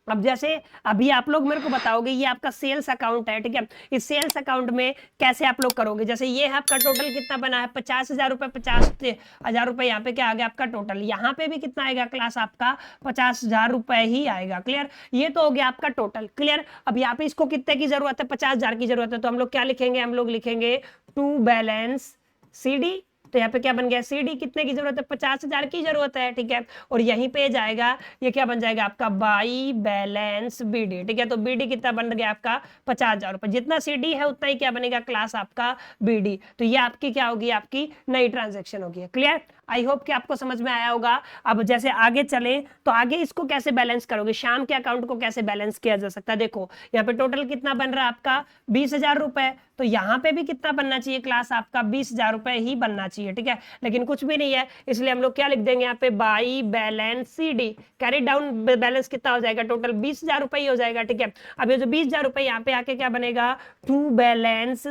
अब जैसे अभी आप लोग मेरे को बताओगे, ये आपका सेल्स अकाउंट है, ठीक है। इस सेल्स अकाउंट में कैसे आप लोग करोगे, जैसे ये है आपका टोटल कितना बना है 50,000 रुपए, 50,000 रुपए यहाँ पे क्या आ गया आपका टोटल। यहाँ पे भी कितना आएगा क्लास आपका 50,000 रुपए ही आएगा, क्लियर। ये तो हो गया आपका टोटल, क्लियर। अब यहाँ पे इसको कितने की जरूरत है, 50,000 की जरूरत है। तो हम लोग क्या लिखेंगे, हम लोग लिखेंगे टू बैलेंस CD। तो यहाँ पे क्या बन गया, CD कितने की जरूरत है, 50,000 की जरूरत है, ठीक है। और यहीं पे जाएगा, ये क्या बन जाएगा आपका बाई बैलेंस BD, ठीक है। तो BD कितना बन गया आपका 50,000 रुपए, जितना CD है उतना ही क्या बनेगा क्लास आपका BD। तो ये आपकी क्या होगी, आपकी नई ट्रांजेक्शन होगी। क्लियर, आई होप कि आपको समझ में आया होगा। अब जैसे आगे चले तो आगे इसको कैसे बैलेंस करोगे, शाम के अकाउंट को कैसे बैलेंस किया जा सकता है। देखो यहाँ पे टोटल कितना बन रहा है आपका 20,000 रुपए, तो यहाँ पे भी कितना बनना चाहिए क्लास आपका 20,000 रुपए ही बनना चाहिए, ठीक है। लेकिन कुछ भी नहीं है, इसलिए हम लोग क्या लिख देंगे यहाँ पे by balance CD, carry down balance कितना हो जाएगा, टोटल 20,000 रुपए ही हो जाएगा, ठीक है। अब ये जो 20,000 रुपए यहाँ पे आके क्या बनेगा, टू बैलेंस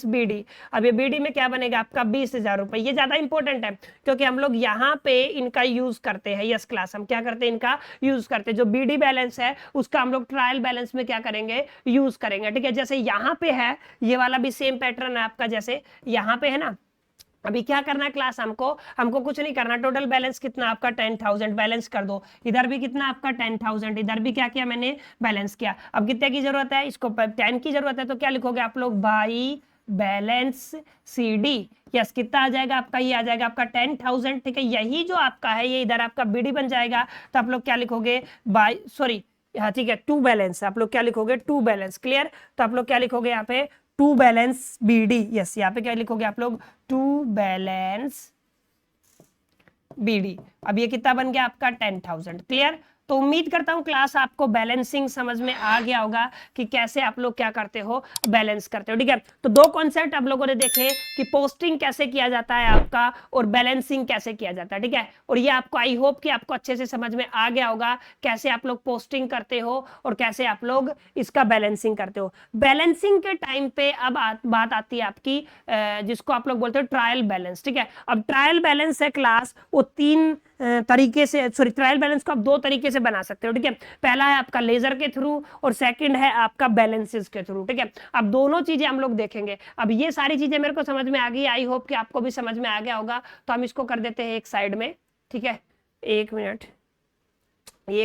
BD। अब ये BD में क्या बनेगा आपका 20,000 रुपए। ये ज्यादा इंपॉर्टेंट है क्योंकि हम लोग यहाँ पे इनका यूज करते हैं। यस क्लास, हम क्या करते हैं, इनका यूज करते हैं। जो BD बैलेंस है उसका हम लोग ट्रायल बैलेंस में क्या करेंगे, यूज करेंगे, ठीक है। जैसे यहाँ पे है, ये वाला भी सेम पैटर्न है आपका, जैसे यहाँ पे है ना। अभी क्या करना है क्लास, हमको कुछ नहीं करना। टोटल बैलेंस कितना आपका 10,000 बैलेंस कर दो। इधर भी कितना आपका 10,000, इधर भी क्या किया मैंने, बैलेंस किया। अब कितने की जरूरत है, इसको 10 की जरूरत है, तो क्या लिखोगे आप लोग, बाई बैलेंस CD। यस, कितना आ जाएगा आपका, ये आ जाएगा आपका 10,000, ठीक है। यही जो आपका है ये इधर आपका BD बन जाएगा। तो आप लोग क्या लिखोगे, बाई सॉरी, हाँ ठीक है, टू बैलेंस, आप लोग क्या लिखोगे, टू बैलेंस। क्लियर, तो आप लोग क्या लिखोगे यहाँ पे, टू बैलेंस BD। यस, यहाँ पे क्या लिखोगे आप लोग, टू बैलेंस BD। अब ये कितना बन गया आपका 10,000। क्लियर, तो उम्मीद करता हूं क्लास आपको बैलेंसिंग समझ में आ गया होगा कि कैसे आप लोग क्या करते हो, बैलेंस करते हो, ठीक है। तो दो कॉन्सेप्ट आप लोगों ने देखे कि पोस्टिंग कैसे किया जाता है आपका और बैलेंसिंग कैसे किया जाता है, ठीक है। और ये आपको आई होप कि आपको अच्छे से समझ में आ गया होगा कैसे आप लोग पोस्टिंग करते हो और कैसे आप लोग इसका बैलेंसिंग करते हो। बैलेंसिंग के टाइम पे अब बात आती है आपकी जिसको आप लोग बोलते हो ट्रायल बैलेंस, ठीक है। अब ट्रायल बैलेंस है क्लास, वो तीन तरीके से, सॉरी, ट्रायल बैलेंस को आप दो तरीके से बना सकते हो, ठीक है। पहला है आपका लेजर के थ्रू और सेकंड है आपका बैलेंसेस के थ्रू, ठीक है। अब दोनों चीजें हम लोग देखेंगे। अब ये सारी चीजें मेरे को समझ में आ गई, आई होप कि आपको भी समझ में आ गया होगा। तो हम इसको कर देते हैं एक साइड में, ठीक है। 1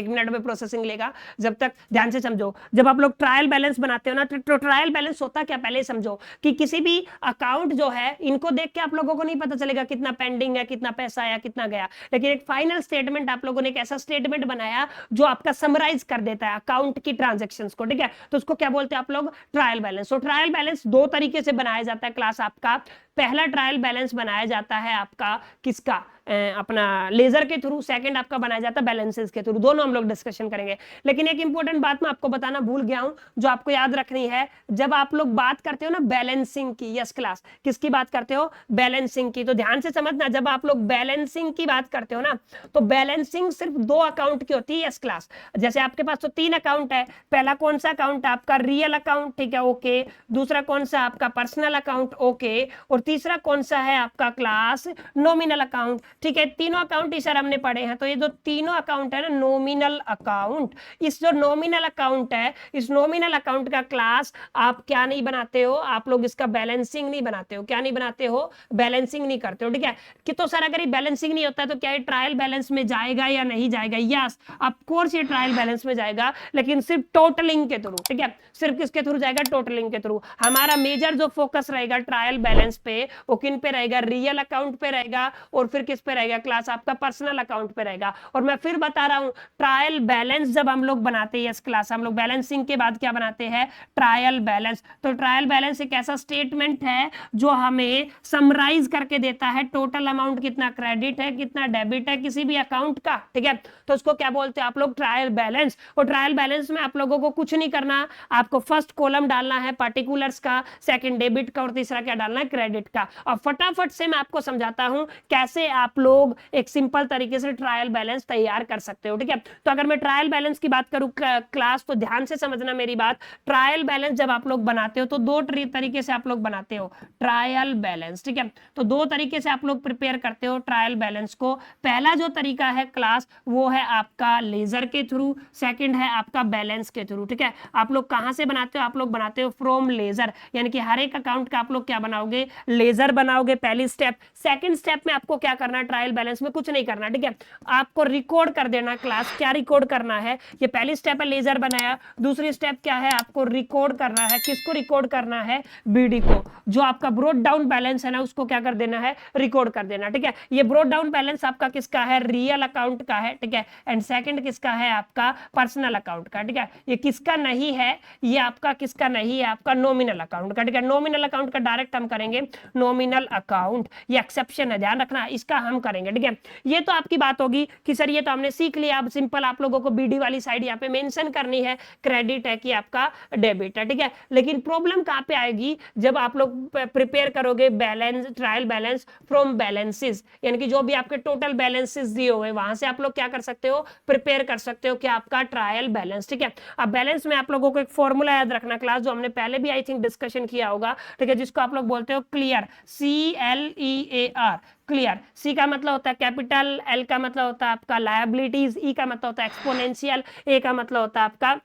मिनट में प्रोसेसिंग लेगा, जब तक ध्यान से समझो। जब आप लोग ट्रायल बैलेंस बनाते हो ना, तो ट्रायल बैलेंस होता क्या, पहले समझो कि किसी भी अकाउंट जो है, इनको देख के आप लोगों को नहीं पता चलेगा कितना पेंडिंग है, कितना पैसा आया, कितना गया। लेकिन एक फाइनल स्टेटमेंट आप लोगों ने एक ऐसा स्टेटमेंट बनाया जो आपका समराइज कर देता है अकाउंट की ट्रांजेक्शन्स को, ठीक है। तो उसको क्या बोलते हैं आप लोग, ट्रायल बैलेंस। तो ट्रायल बैलेंस दो तरीके से बनाया जाता है क्लास आपका। पहला ट्रायल बैलेंस बनाया जाता है आपका किसका, अपना लेजर के थ्रू। सेकंड आपका बनाया जाता है बैलेंसेस के थ्रू। दोनों हम लोग डिस्कशन करेंगे। लेकिन एक इंपॉर्टेंट बात मैं आपको बताना भूल गया हूं, जो आपको याद रखनी है। जब आप लोग बात करते हो ना बैलेंसिंग की, यस क्लास, किसकी बात करते हो, बैलेंसिंग की, तो ध्यान से समझना। जब आप लोग बैलेंसिंग की बात करते हो ना, तो बैलेंसिंग सिर्फ दो अकाउंट की होती है, यस क्लास। जैसे आपके पास तो 3 अकाउंट है। पहला कौन सा अकाउंट है आपका, रियल अकाउंट, ठीक है, ओके। दूसरा कौन सा आपका, पर्सनल अकाउंट, ओके। और तीसरा कौन सा है आपका क्लास, नॉमिनल अकाउंट, ठीक है। तीनों अकाउंट इस हमने पढ़े हैं। तो ये जो तीनों अकाउंट है ना, नॉमिनल अकाउंट, इस जो नॉमिनल अकाउंट है, इस नॉमिनल अकाउंट का क्लास आप क्या नहीं बनाते हो, आप लोग इसका बैलेंसिंग नहीं बनाते हो। क्या नहीं बनाते हो, बैलेंसिंग नहीं करते हो, ठीक है। कि तो सर अगर ये बैलेंसिंग नहीं होता है तो क्या ये ट्रायल बैलेंस में जाएगा या नहीं जाएगा, यस ऑफ कोर्स ये ट्रायल बैलेंस में जाएगा, लेकिन सिर्फ टोटलिंग के थ्रू, ठीक है। सिर्फ किसके थ्रू जाएगा, टोटलिंग के थ्रू। हमारा मेजर जो फोकस रहेगा ट्रायल बैलेंस पे, वो किन पे रहेगा, रियल अकाउंट पे रहेगा, और फिर किस पे रहेगा क्लास, आपका पर्सनल अकाउंट पे रहेगा। और मैं फिर बता रहा हूं, ट्रायल बैलेंस जब हम लोग बनाते हैं, यस क्लास, हम लोग बैलेंसिंग के बाद क्या बनाते हैं, ट्रायल बैलेंस। तो ट्रायल बैलेंस एक ऐसा स्टेटमेंट है जो हमें समराइज करके देता है टोटल अमाउंट, कितना क्रेडिट है, कितना डेबिट है किसी भी अकाउंट का, ठीक है। तो उसको क्या बोलते हैं आप लोग, ट्रायल बैलेंस। और ट्रायल बैलेंस में आप लोगों को कुछ नहीं करना, आपको फर्स्ट कॉलम डालना है पार्टिकुलर्स का, सेकंड डेबिट का, और तीसरा क्या डालना है, क्रेडिट का। और फटाफट से मैं आपको समझाता हूं कैसे आप लोग एक सिंपल तरीके से ट्रायल बैलेंस तैयार कर सकते हो, ठीक है। तो अगर मैं ट्रायल बैलेंस की बात करूं क्लास, तो ध्यान से समझना मेरी बात। ट्रायल बैलेंस जब आप लोग बनाते हो तो दो तरीके से आप लोग बनाते हो ट्रायल बैलेंस, ठीक है। तो दो तरीके से आप लोग प्रिपेयर करते हो ट्रायल बैलेंस को। पहला जो तरीका है क्लास, वो है आपका लेजर के थ्रू, सेकंड है आपका बैलेंस के थ्रू, ठीक है। आप लोग कहां से बनाते हो, आप लोग बनाते हो फ्रॉम लेजर, यानी कि हर एक अकाउंट का आप लोग क्या बनाओगे, लेजर बनाओगे, पहली स्टेप। सेकंड स्टेप में आपको क्या करना है, ट्रायल बैलेंस में कुछ नहीं करना, ठीक है। आपको रिकॉर्ड कर देना क्लास बस क्या रिकॉर्ड करना है, ये पहली स्टेप है लेजर बनाया, दूसरी स्टेप क्या है, आपको रिकॉर्ड करना है, किसको रिकॉर्ड करना है, बीडी को, जो आपका ब्रोट डाउन बैलेंस है ना उसको क्या कर देना है, रिकॉर्ड कर देना, ठीक है। ये ब्रोट डाउन बैलेंस आपका किसका है, रियल अकाउंट का है, ठीक है, एंड सेकंड किसका है, आपका पर्सनल अकाउंट का, ठीक है। ये किसका नहीं है, ये आपका किसका नहीं है, आपका नॉमिनल अकाउंट का, ठीक है। नॉमिनल अकाउंट का डायरेक्ट हम करेंगे नॉमिनल अकाउंट, ये एक्सेप्शन है, ध्यान रखना, इसका हम करेंगे, ठीक है। ये तो आपकी बात होगी कि सर ये तो हमने सीख लिया, अब सिंपल आप लोगों को बीडी वाली साइड यहाँ पे मेंशन करनी है, क्रेडिट है कि आपका डेबिट है, ठीक है। लेकिन प्रॉब्लम कहाँ पे आएगी, जब आप लोग प्रिपेयर करोगे balance, trial balance from balances, यानी कि जो भी आपके टोटल बैलेंसेस दिए हुए वहां से आप लोग क्या कर सकते हो, प्रिपेयर कर सकते हो कि आपका ट्रायल बैलेंस, ठीक है। अब बैलेंस में आप लोगों को एक फॉर्मूला याद रखना क्लास, जो हमने पहले भी आई थिंक डिस्कशन किया होगा, ठीक है, जिसको आप लोग बोलते हो क्लियर, CLEAR, क्लियर। सी का मतलब होता है कैपिटल, एल का मतलब होता है आपका लायबिलिटीज, ई का मतलब होता है एक्सपोनेंशियल, ए का मतलब होता है आपका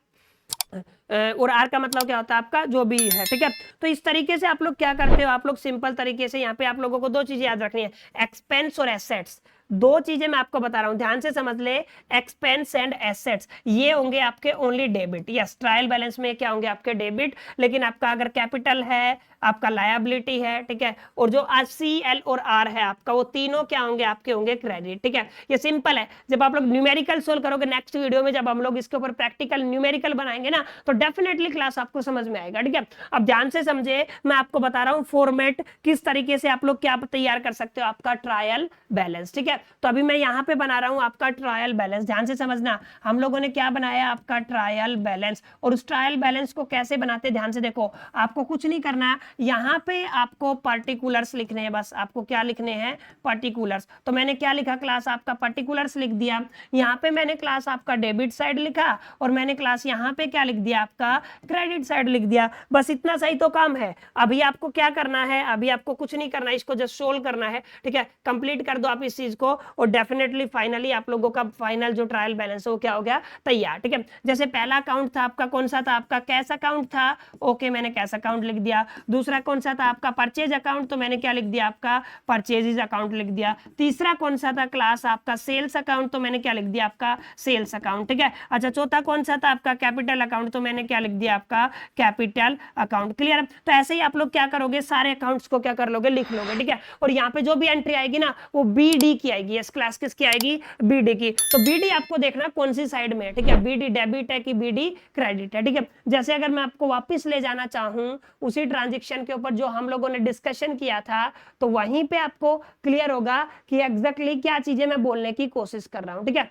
और आर का मतलब क्या होता है आपका जो भी है, ठीक है। तो इस तरीके से आप लोग क्या करते हो, आप लोग सिंपल तरीके से यहाँ पे आप लोगों को दो चीजें याद रखनी है, एक्सपेंस और एसेट्स। दो चीजें मैं आपको बता रहा हूं, ध्यान से समझ ले, एक्सपेंस एंड एसेट्स ये होंगे आपके only debit, yes trial balance में क्या होंगे आपके डेबिट, लेकिन आपका अगर कैपिटल है, आपका लायबिलिटी है, ठीक है, और जो CL और R है आपका, वो तीनों क्या होंगे, आपके होंगे क्रेडिट, ठीक है। ये सिंपल है, जब आप लोग न्यूमेरिकल सोल्व करोगे नेक्स्ट वीडियो में, जब हम लोग इसके ऊपर प्रैक्टिकल न्यूमेरिकल बनाएंगे ना, तो डेफिनेटली क्लास आपको समझ में आएगा, ठीक है। अब ध्यान से समझे, मैं आपको बता रहा हूं फॉर्मेट किस तरीके से आप लोग क्या तैयार कर सकते हो, आपका ट्रायल बैलेंस, ठीक है। तो अभी मैं यहाँ पे बना रहा हूं आपका ट्रायल बैलेंस, ध्यान से समझना, हम लोगों ने क्या बनाया, आपका ट्रायल बैलेंस, और उस ट्रायल बैलेंस को कैसे बनाते हैं, ध्यान से देखो, आपको कुछ नहीं करना है, यहाँ पे आपको पर्टिकुलर्स लिखने हैं, बस आपको क्या लिखने हैं, पर्टिकुलर्स। तो मैंने क्या लिखा क्लास, आपका पर्टिकुलर्स लिख दिया, यहाँ पे मैंने क्लास आपका डेबिट साइड लिखा, और मैंने क्लास यहाँ पे क्या लिख दिया, आपका क्रेडिट साइड लिख दिया, बस इतना सही तो काम है। अभी आपको क्या करना है, अभी आपको कुछ नहीं करना है, इसको जस्ट सोल्व करना है, ठीक है। कंप्लीट कर दो आप इस चीज को, और डेफिनेटली फाइनली आप लोगों का फाइनल जो ट्रायल बैलेंस है वो क्या हो गया, तैयार, ठीक है। जैसे पहला अकाउंट था आपका, कौन सा था, आपका कैश अकाउंट था, ओके मैंने कैश अकाउंट लिख दिया। दूसरा कौन सा था आपका, परचेज अकाउंट, तो मैंने क्या लिख दिया, आपका परचेजेज अकाउंट लिख दिया। तीसरा कौन सा था क्लास, आपका सेल्स अकाउंट, तो मैंने क्या लिख दिया, आपका सेल्स अकाउंट, ठीक है। अच्छा चौथा कौन सा था आपका, कैपिटल अकाउंट, तो मैंने क्या लिख दिया, आपका कैपिटल अकाउंट, क्लियर। तो ऐसे ही आप लोग क्या करोगे, सारे अकाउंट्स को क्या कर लोगे, लिख लोगे, ठीक है। और यहाँ पे जो भी एंट्री आएगी ना, वो BD की आएगी, इस क्लास किसकी आएगी, BD की। तो BD आपको देखना कौन सी साइड में है, ठीक है, BD डेबिट है कि BD क्रेडिट है, ठीक है। जैसे अगर मैं आपको वापस ले जाना चाहूं उसी ट्रांजेक्शन के ऊपर जो हम लोगों ने डिस्कशन किया था, तो वहीं पे आपको क्लियर होगा कि एग्जैक्टली क्या चीजें मैं बोलने की कोशिश कर रहा हूं, ठीक है।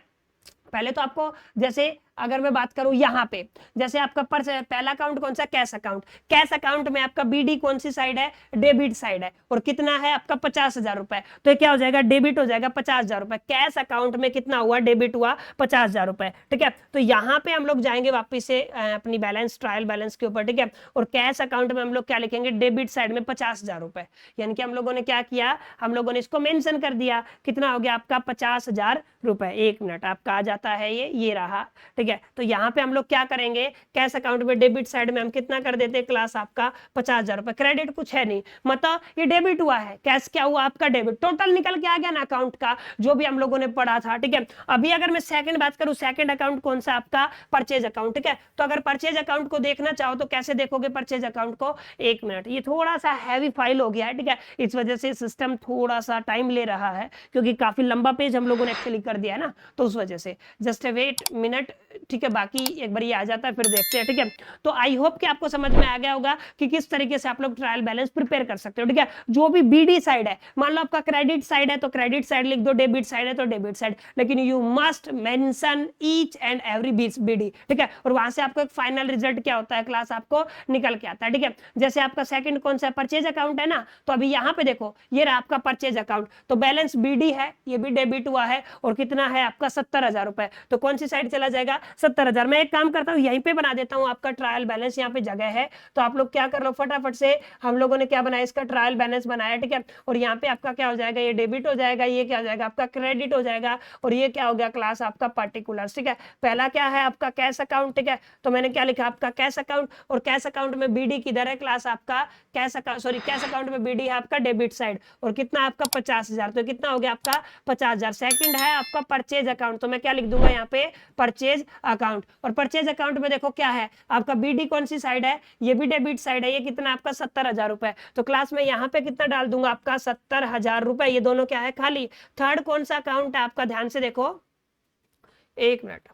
पहले तो आपको, जैसे अगर मैं बात करूं यहाँ पे, जैसे आपका पहला अकाउंट कौन सा, कैश अकाउंट, कैश अकाउंट में आपका BD कौन सी साइड है, डेबिट साइड है, और कितना है आपका 50,000 रुपए, तो ये क्या हो जाएगा, डेबिट हो जाएगा 50,000 रुपए। कैश अकाउंट में कितना हुआ, डेबिट हुआ 50,000 रुपए, ठीक है। तो यहाँ पे हम लोग जाएंगे वापिस से अपनी बैलेंस, ट्रायल बैलेंस के ऊपर, ठीक है। और कैश अकाउंट में हम लोग क्या लिखेंगे, डेबिट साइड में 50,000 रुपए, यानी कि हम लोगों ने क्या किया, हम लोगों ने इसको मेंशन कर दिया, कितना हो गया आपका 50,000 रुपए। एक मिनट, आपका आ जाता है ये रहा, ठीक है। तो यहाँ पे हम लोग क्या करेंगे, कैश अकाउंट में डेबिट साइड में हम कितना कर देते हैं क्लास, आपका 50,000 रुपए, क्रेडिट कुछ है नहीं, मतलब ये डेबिट हुआ है, कैश क्या हुआ आपका डेबिट, टोटल निकल के आ गया ना अकाउंट का, जो भी हम लोगों ने पढ़ा था, ठीक है। अभी अगर मैं सेकंड बात करूं, सेकंड अकाउंट कौन सा, आपका परचेज अकाउंट, ठीक है। तो अगर परचेज अकाउंट को देखना चाहो तो कैसे देखोगे परचेज अकाउंट को, एक मिनट, ये थोड़ा सा हैवी फाइल हो गया है, ठीक है, इस वजह से सिस्टम थोड़ा सा टाइम ले रहा है, क्योंकि काफी लंबा पेज हम लोगों ने एक्चुअली कर दिया है ना, तो उस वजह से जस्ट वेट मिनट, ठीक है। बाकी एक बार ये आ जाता है फिर देखते हैं, ठीक है। तो आई होप कि आपको समझ में आ गया होगा कि किस तरीके से आप लोग ट्रायल बैलेंस प्रिपेयर कर सकते हो, ठीक है। जो भी BD साइड है, मान लो आपका क्रेडिट साइड है तो क्रेडिट साइड लिख दो, डेबिट साइड है तो डेबिट साइड, लेकिन you must mention each and every BD, ठीक है। और वहां से आपको एक फाइनल रिजल्ट क्या होता है क्लास, आपको निकल के आता है, ठीक है। जैसे आपका सेकंड कौन सा परचेज अकाउंट है ना, तो अभी यहाँ पे देखो, ये रहा आपका परचेज अकाउंट, तो बैलेंस BD है, ये भी डेबिट हुआ है, और कितना है आपका 70,000 रुपए, तो कौन सी साइड चला जाएगा, 70,000। मैं एक काम करता हूँ, यहीं पे बना देता हूँ आपका ट्रायल बैलेंस, यहाँ पे जगह है तो आप लोग क्या कर लो फटाफट से, हम लोगों ने क्या बनाया, इसका ट्रायल बैलेंस बनाया, ठीक है। और यहाँ पे आपका क्या हो जाएगा, ये डेबिट हो जाएगा, ये क्या हो जाएगा आपका क्रेडिट हो जाएगा, और ये क्या हो गया क्लास आपका पर्टिकुलर, ठीक है। पहला क्या है आपका कैश अकाउंट, ठीक है। तो मैंने क्या लिखा आपका कैश अकाउंट, और कैश अकाउंट में बीडी किधर है क्लास आपका, cash account sorry cash account में बीडी है आपका डेबिट साइड, और कितना आपका 50,000, तो कितना हो गया आपका 50,000। सेकंड है आपका परचेज अकाउंट, तो मैं क्या लिख दूंगा यहाँ पे परचेज अकाउंट, और परचेज अकाउंट में देखो क्या है आपका बीडी कौन सी साइड है, ये भी डेबिट साइड है, ये कितना आपका 70,000 रुपए, तो क्लास में यहाँ पे कितना डाल दूंगा आपका 70,000 रुपए, ये दोनों क्या है खाली। थर्ड कौन सा अकाउंट है आपका, ध्यान से देखो, एक मिनट,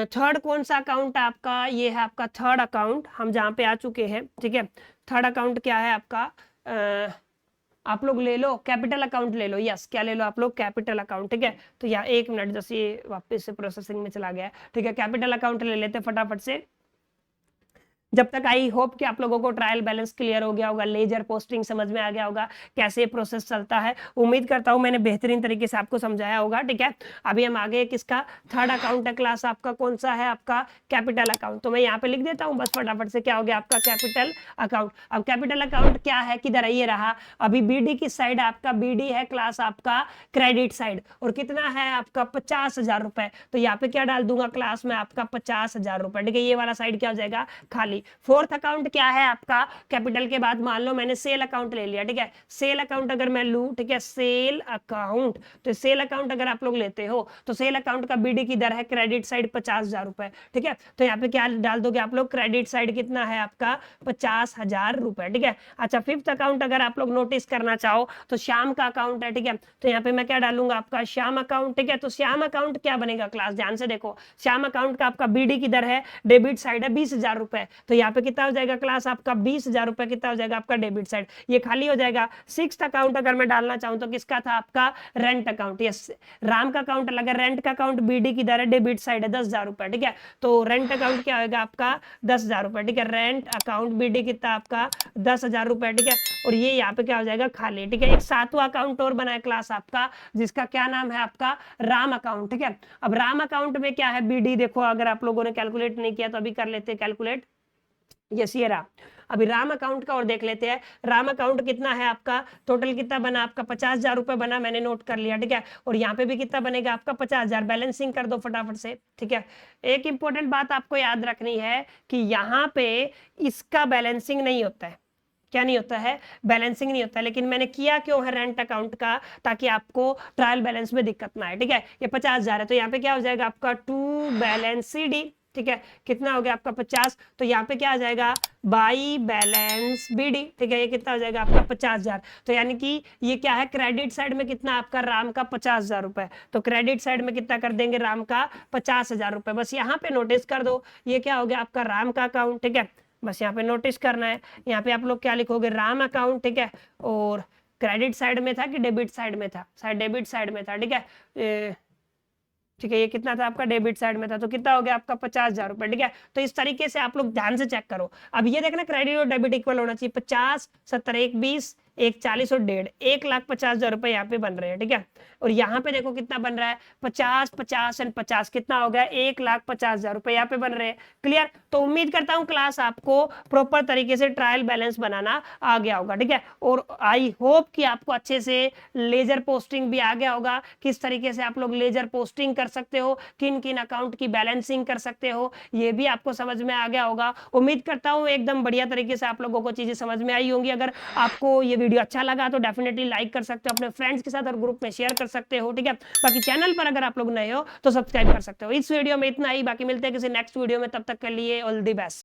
थर्ड कौन सा अकाउंट है आपका, ये है आपका थर्ड अकाउंट, हम जहां पे आ चुके हैं, ठीक है। थर्ड अकाउंट क्या है आपका, आप लोग ले लो कैपिटल अकाउंट ले लो, यस क्या ले लो आप लोग कैपिटल अकाउंट, ठीक है। तो यहाँ एक मिनट, जैसे ये वापस से प्रोसेसिंग में चला गया है, ठीक है। कैपिटल अकाउंट ले लेते फटाफट से, जब तक आई होप कि आप लोगों को ट्रायल बैलेंस क्लियर हो गया होगा, लेजर पोस्टिंग समझ में आ गया होगा, कैसे प्रोसेस चलता है। उम्मीद करता हूं मैंने बेहतरीन तरीके से आपको समझाया होगा, ठीक है। अभी हम आगे किसका थर्ड अकाउंट है क्लास आपका कौन सा है आपका कैपिटल अकाउंट, तो मैं यहाँ पे लिख देता हूँ बस फटाफट से, क्या हो गया आपका कैपिटल अकाउंट। अब कैपिटल अकाउंट क्या है, किधर है, ये रहा। अभी बीडी की साइड आपका, बीडी है क्लास आपका क्रेडिट साइड, और कितना है आपका 50,000 रुपए, तो यहाँ पे क्या डाल दूंगा क्लास में आपका 50,000 रुपए, ठीक है। ये वाला साइड क्या हो जाएगा खाली। फोर्थ अकाउंट क्या है आपका कैपिटल के बाद, मान लो मैंने सेल अकाउंट ले लिया, ठीक है। सेल अकाउंट अगर मैं लूं, ठीक है, सेल अकाउंट, तो सेल अकाउंट अगर आप लोग लेते हो तो सेल अकाउंट का बीडी की दर है क्रेडिट साइड 50,000 रुपए, ठीक है। तो यहाँ पे क्या डाल दोगे आप लोग, क्रेडिट साइड कितना है आपका 50,000 रुपए, ठीक है। अच्छा, फिफ्थ अकाउंट अगर आप लोग नोटिस करना चाहो तो श्याम का अकाउंट है, ठीक है। तो यहाँ पे मैं क्या डालूंगा आपका श्याम अकाउंट, ठीक है। तो श्याम अकाउंट क्या बनेगा क्लास, ध्यान से देखो, श्याम अकाउंट का आपका बीडी की दर है डेबिट साइड है 20,000 रुपए, तो यहाँ पे कितना हो जाएगा क्लास आपका 20,000 रुपए, कितना हो जाएगा आपका डेबिट साइड, ये खाली हो जाएगा। सिक्स्थ अकाउंट अगर मैं डालना चाहूं तो किसका था आपका रेंट अकाउंट, यस राम का अकाउंट अलग है, रेंट का अकाउंट बीडी की दर है डेबिट साइड है 10,000 रुपए, ठीक है। तो रेंट अकाउंट क्या होगा आपका 10,000 रुपए, ठीक है। रेंट अकाउंट बीडी कितना आपका 10,000 रुपए, ठीक है। और ये यहाँ पे क्या हो जाएगा खाली, ठीक है। एक सातवां अकाउंट और बना है क्लास आपका, जिसका क्या नाम है आपका राम अकाउंट, ठीक है। अब राम अकाउंट में क्या है बीडी, देखो अगर आप लोगों ने कैलकुलेट नहीं किया तो अभी कर लेते हैं कैलकुलेट, यस ये रहा। अभी राम अकाउंट का और देख लेते हैं, राम अकाउंट कितना है आपका, टोटल कितना बना आपका 50,000 रुपए बना, मैंने नोट कर लिया, ठीक है। और यहाँ पे भी कितना बनेगा आपका 50,000, बैलेंसिंग कर दो फटाफट से, ठीक है। एक इंपॉर्टेंट बात आपको याद रखनी है कि यहाँ पे इसका बैलेंसिंग नहीं होता है, क्या नहीं होता है, बैलेंसिंग नहीं होता है। लेकिन मैंने किया क्यों है रेंट अकाउंट का, ताकि आपको ट्रायल बैलेंस में दिक्कत ना आए, ठीक है। ये 50,000 है तो यहाँ पे क्या हो जाएगा आपका टू बैलेंस CD, ठीक है। कितना हो गया आपका 50, तो यहाँ पे क्या आ जाएगा बाई बैलेंस बीडी, ठीक है। ये कितना हो जाएगा आपका 50,000, तो यानी कि ये क्या है क्रेडिट साइड में कितना आपका राम का 50,000 रुपए, तो क्रेडिट साइड में कितना कर देंगे राम का 50,000 रुपए, बस यहाँ पे नोटिस कर दो, ये क्या हो गया आपका राम का अकाउंट, ठीक है। बस यहाँ पे नोटिस करना है, यहाँ पे आप लोग क्या लिखोगे राम अकाउंट, ठीक है। और क्रेडिट साइड में था कि डेबिट साइड में था, शायद डेबिट साइड में था, ठीक है, ठीक है। ये कितना था आपका डेबिट साइड में था, तो कितना हो गया आपका 50,000 रुपए, ठीक है। तो इस तरीके से आप लोग ध्यान से चेक करो। अब ये देखना क्रेडिट और डेबिट इक्वल होना चाहिए, 50 70 1 20 1 40 और 1.5 1,50,000 रुपए यहाँ पे बन रहे हैं, ठीक है। और यहाँ पे देखो कितना बन रहा है 50 50 एंड 50, कितना हो गया 1,50,000 रुपए यहाँ पे बन रहे हैं। क्लियर, तो उम्मीद करता हूँ क्लास आपको प्रॉपर तरीके से ट्रायल बैलेंस बनाना आ गया होगा, ठीक है। और आई होप कि आपको अच्छे से लेजर पोस्टिंग भी आ गया होगा, किस तरीके से आप लोग लेजर पोस्टिंग कर सकते हो, किन किन अकाउंट की बैलेंसिंग कर सकते हो, ये भी आपको समझ में आ गया होगा। उम्मीद करता हूँ एकदम बढ़िया तरीके से आप लोगों को चीजें समझ में आई होंगी। अगर आपको ये वीडियो अच्छा लगा तो डेफिनेटली लाइक कर सकते हो, अपने फ्रेंड्स के साथ और ग्रुप में शेयर कर सकते हो, ठीक है। बाकी चैनल पर अगर आप लोग नए हो तो सब्सक्राइब कर सकते हो। इस वीडियो में इतना ही, बाकी मिलते हैं किसी नेक्स्ट वीडियो में, तब तक के लिए ऑल द बेस्ट।